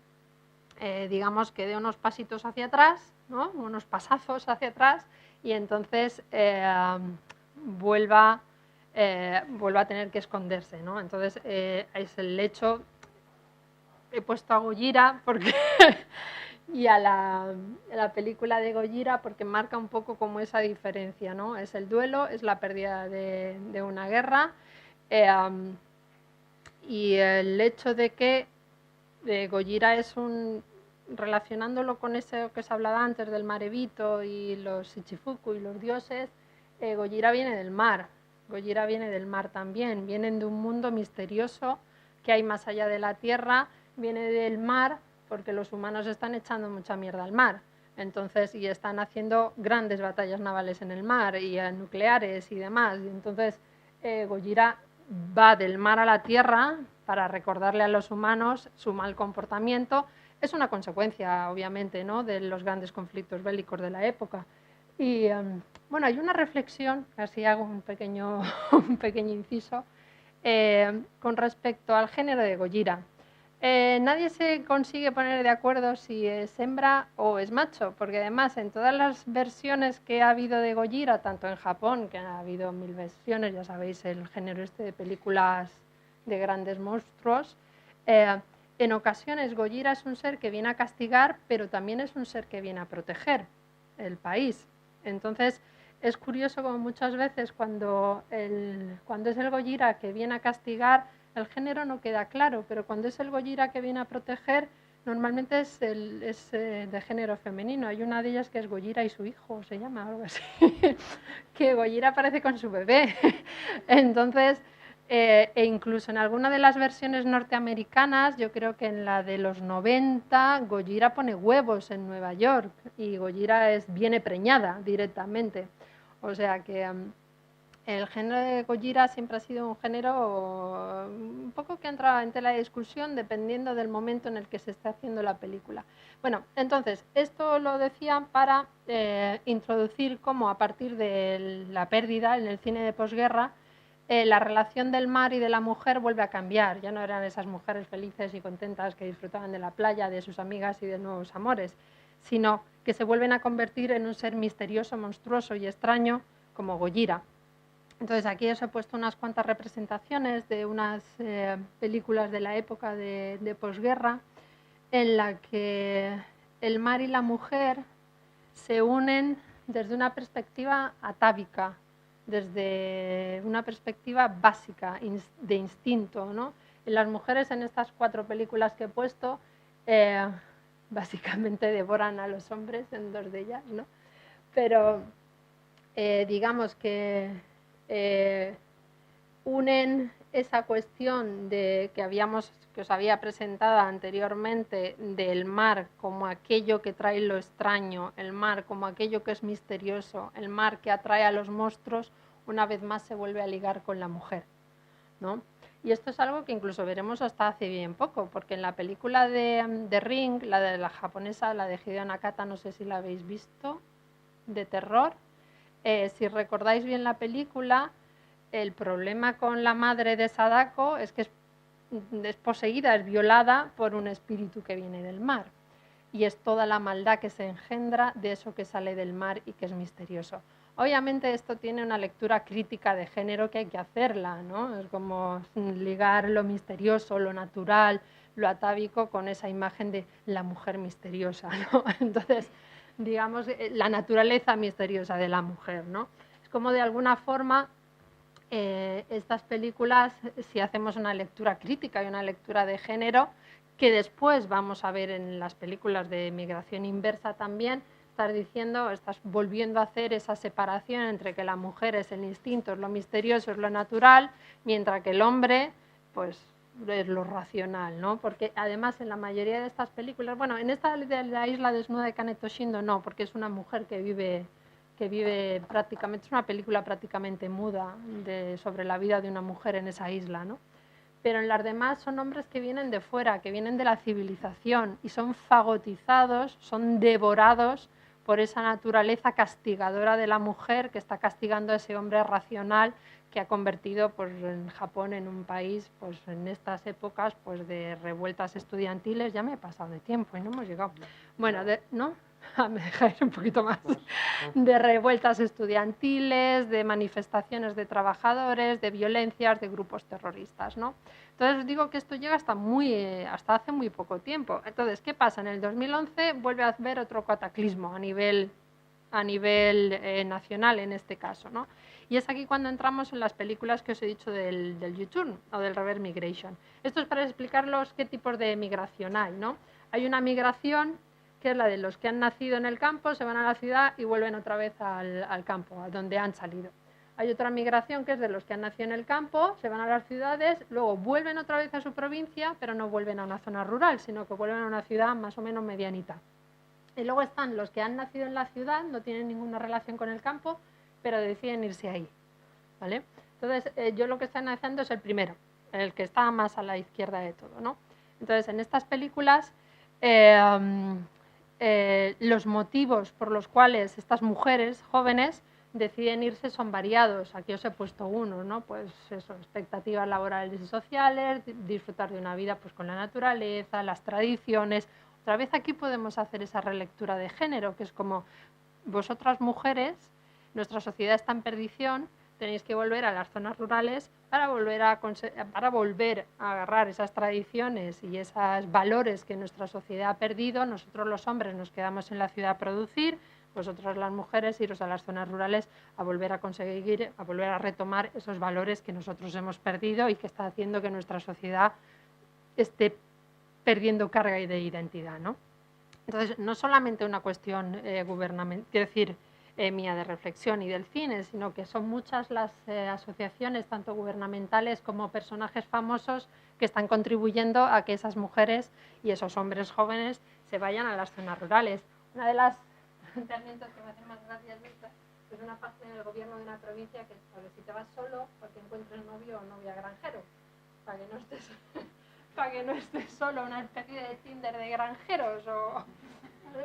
digamos, que dé unos pasitos hacia atrás, ¿no? Unos pasazos hacia atrás y entonces vuelva a tener que esconderse, ¿no? Entonces es el hecho, he puesto a Gojira porque y a la película de Gojira porque marca un poco como esa diferencia, ¿no? Es el duelo, es la pérdida de una guerra, y el hecho de que Gojira es relacionándolo con eso que se hablaba antes del Marebito y los Ichifuku y los dioses, Gojira viene del mar. Gojira viene del mar también, vienen de un mundo misterioso que hay más allá de la tierra, viene del mar porque los humanos están echando mucha mierda al mar. Entonces, y están haciendo grandes batallas navales en el mar y nucleares y demás. Y entonces, Gojira va del mar a la tierra para recordarle a los humanos su mal comportamiento. Es una consecuencia, obviamente, ¿no?, de los grandes conflictos bélicos de la época. Y bueno, hay una reflexión, así hago un pequeño inciso, con respecto al género de Gojira. Nadie se consigue poner de acuerdo si es hembra o es macho, porque además en todas las versiones que ha habido de Gojira, tanto en Japón, que ha habido 1000 versiones, ya sabéis, el género este de películas de grandes monstruos, en ocasiones Gojira es un ser que viene a castigar, pero también es un ser que viene a proteger el país. Entonces, es curioso como muchas veces cuando es el Gojira que viene a castigar, el género no queda claro, pero cuando es el Gojira que viene a proteger, normalmente es de género femenino. Hay una de ellas que es Gojira y su hijo, se llama algo así, que Gojira aparece con su bebé. Entonces, e incluso en alguna de las versiones norteamericanas, yo creo que en la de los 90, Gojira pone huevos en Nueva York y Gojira viene preñada directamente. O sea que el género de Gojira siempre ha sido un género un poco que entra en tela de discusión dependiendo del momento en el que se esté haciendo la película. Bueno, entonces, esto lo decía para introducir cómo a partir de la pérdida en el cine de posguerra, la relación del mar y de la mujer vuelve a cambiar. Ya no eran esas mujeres felices y contentas que disfrutaban de la playa, de sus amigas y de nuevos amores, sino que se vuelven a convertir en un ser misterioso, monstruoso y extraño como Gojira. Entonces aquí os he puesto unas cuantas representaciones de unas películas de la época de posguerra en la que el mar y la mujer se unen desde una perspectiva atávica, desde una perspectiva básica, de instinto, ¿no? Y las mujeres en estas 4 películas que he puesto básicamente devoran a los hombres en 2 de ellas, ¿no? Pero digamos que unen esa cuestión que os había presentado anteriormente del mar como aquello que trae lo extraño, el mar como aquello que es misterioso, el mar que atrae a los monstruos, una vez más se vuelve a ligar con la mujer, ¿no? Y esto es algo que incluso veremos hasta hace bien poco, porque en la película de Ring, la de la japonesa, la de Hideo Nakata, no sé si la habéis visto, de terror, si recordáis bien la película, el problema con la madre de Sadako es que es poseída, es violada por un espíritu que viene del mar. Y es toda la maldad que se engendra de eso que sale del mar y que es misterioso. Obviamente esto tiene una lectura crítica de género que hay que hacerla, ¿no? Es como ligar lo misterioso, lo natural, lo atávico con esa imagen de la mujer misteriosa, ¿no? Entonces, digamos, la naturaleza misteriosa de la mujer, ¿no? Es como de alguna forma estas películas, si hacemos una lectura crítica y una lectura de género, que después vamos a ver en las películas de migración inversa también, estás volviendo a hacer esa separación entre que la mujer es el instinto, es lo misterioso, es lo natural, mientras que el hombre, pues, es lo racional, ¿no? Porque además en la mayoría de estas películas, bueno, en esta de la isla desnuda de Kaneko Shindo no, porque es una mujer que vive prácticamente, es una película prácticamente muda sobre la vida de una mujer en esa isla, ¿no? Pero en las demás son hombres que vienen de fuera, que vienen de la civilización y son fagotizados, son devorados por esa naturaleza castigadora de la mujer que está castigando a ese hombre racional que ha convertido pues, en Japón en un país pues, en estas épocas pues, de revueltas estudiantiles. Ya me he pasado de tiempo y no hemos llegado. Bueno, ¿no? me dejáis un poquito más, de revueltas estudiantiles, de manifestaciones de trabajadores, de violencias, de grupos terroristas, ¿no? Entonces os digo que esto llega hasta hace muy poco tiempo. Entonces, ¿qué pasa? En el 2011 vuelve a haber otro cataclismo a nivel nacional en este caso, ¿no? Y es aquí cuando entramos en las películas que os he dicho del U-turn o del reverse migration. Esto es para explicaros qué tipos de migración hay, ¿no? Hay una migración que es la de los que han nacido en el campo, se van a la ciudad y vuelven otra vez al campo, a donde han salido. Hay otra migración que es de los que han nacido en el campo, se van a las ciudades, luego vuelven otra vez a su provincia, pero no vuelven a una zona rural, sino que vuelven a una ciudad más o menos medianita. Y luego están los que han nacido en la ciudad, no tienen ninguna relación con el campo, pero deciden irse ahí, ¿vale? Entonces, yo lo que estoy analizando es el primero, el que está más a la izquierda de todo, ¿no? Entonces, en estas películas, los motivos por los cuales estas mujeres jóvenes deciden irse son variados. Aquí os he puesto uno, ¿no? Pues eso, expectativas laborales y sociales, disfrutar de una vida pues con la naturaleza, las tradiciones. Otra vez aquí podemos hacer esa relectura de género, que es como vosotras mujeres, nuestra sociedad está en perdición, tenéis que volver a las zonas rurales para volver a agarrar esas tradiciones y esos valores que nuestra sociedad ha perdido. Nosotros los hombres nos quedamos en la ciudad a producir, vosotras las mujeres iros a las zonas rurales a volver a conseguir, a volver a retomar esos valores que nosotros hemos perdido y que está haciendo que nuestra sociedad esté perdiendo carga de identidad, ¿no? Entonces, no solamente una cuestión gubernamental, quiero decir, mía de reflexión y del cine, sino que son muchas las asociaciones, tanto gubernamentales como personajes famosos, que están contribuyendo a que esas mujeres y esos hombres jóvenes se vayan a las zonas rurales. Una de las planteamientos que me hacen más gracia es una página del gobierno de una provincia que es si te vas solo porque encuentres novio o novia granjero, para que no estés solo, una especie de Tinder de granjeros o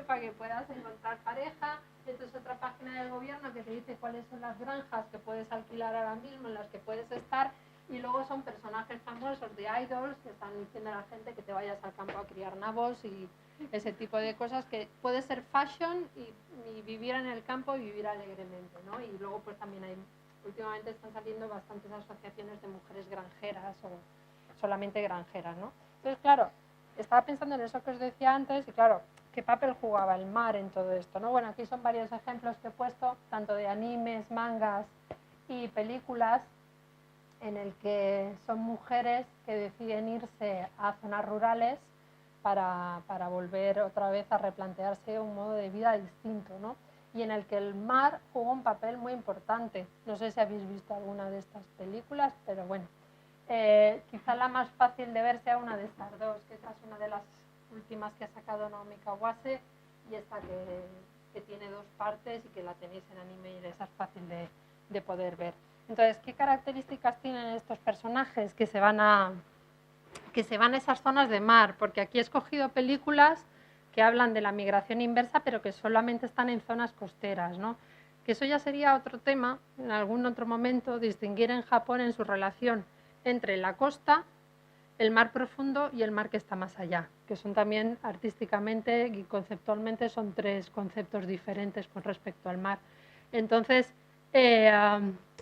para que puedas encontrar pareja. Esto es otra página del gobierno que te dice cuáles son las granjas que puedes alquilar ahora mismo, en las que puedes estar, y luego son personajes famosos de idols que están diciendo a la gente que te vayas al campo a criar nabos y ese tipo de cosas, que puede ser fashion y vivir en el campo y vivir alegremente, ¿no? Y luego pues también últimamente están saliendo bastantes asociaciones de mujeres granjeras o solamente granjeras, ¿no? Entonces, claro, estaba pensando en eso que os decía antes y claro, ¿qué papel jugaba el mar en todo esto, ¿no? Bueno, aquí son varios ejemplos que he puesto, tanto de animes, mangas y películas, en el que son mujeres que deciden irse a zonas rurales para volver otra vez a replantearse un modo de vida distinto, ¿no? Y en el que el mar juega un papel muy importante. No sé si habéis visto alguna de estas películas, pero bueno. Quizá la más fácil de ver sea una de estas dos, que esta es una de las últimas que ha sacado Naomi Kawase y esta que tiene dos partes y que la tenéis en anime y esa es fácil de poder ver. Entonces, ¿qué características tienen estos personajes que se van a esas zonas de mar? Porque aquí he escogido películas que hablan de la migración inversa, pero que solamente están en zonas costeras, ¿no? Que eso ya sería otro tema, en algún otro momento, distinguir en Japón en su relación entre la costa, el mar profundo y el mar que está más allá, que son también artísticamente y conceptualmente son tres conceptos diferentes con respecto al mar. Entonces,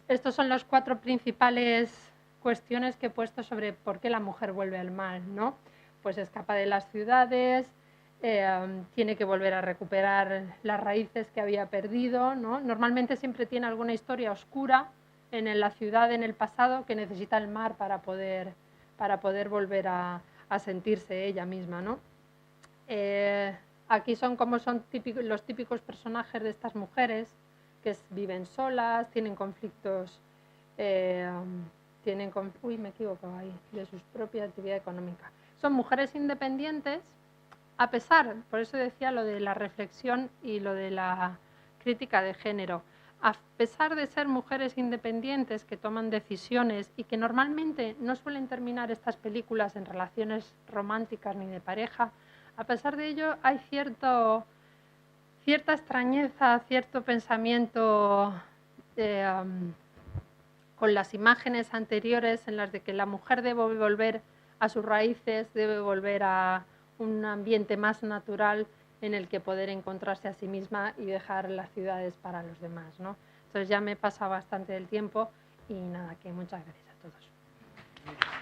estos son las cuatro principales cuestiones que he puesto sobre por qué la mujer vuelve al mar, ¿no? Pues escapa de las ciudades, tiene que volver a recuperar las raíces que había perdido, ¿no? Normalmente siempre tiene alguna historia oscura en la ciudad, en el pasado, que necesita el mar para poder volver a sentirse ella misma, ¿no? Aquí son como son los típicos personajes de estas mujeres, que viven solas, tienen conflictos, me equivoco ahí, de su propia actividad económica. Son mujeres independientes, a pesar, por eso decía lo de la reflexión y lo de la crítica de género, a pesar de ser mujeres independientes que toman decisiones y que normalmente no suelen terminar estas películas en relaciones románticas ni de pareja, a pesar de ello hay cierta extrañeza, cierto pensamiento con las imágenes anteriores en las de que la mujer debe volver a sus raíces, debe volver a un ambiente más natural en el que poder encontrarse a sí misma y dejar las ciudades para los demás, ¿no? Entonces ya me he pasado bastante del tiempo y nada, que muchas gracias a todos.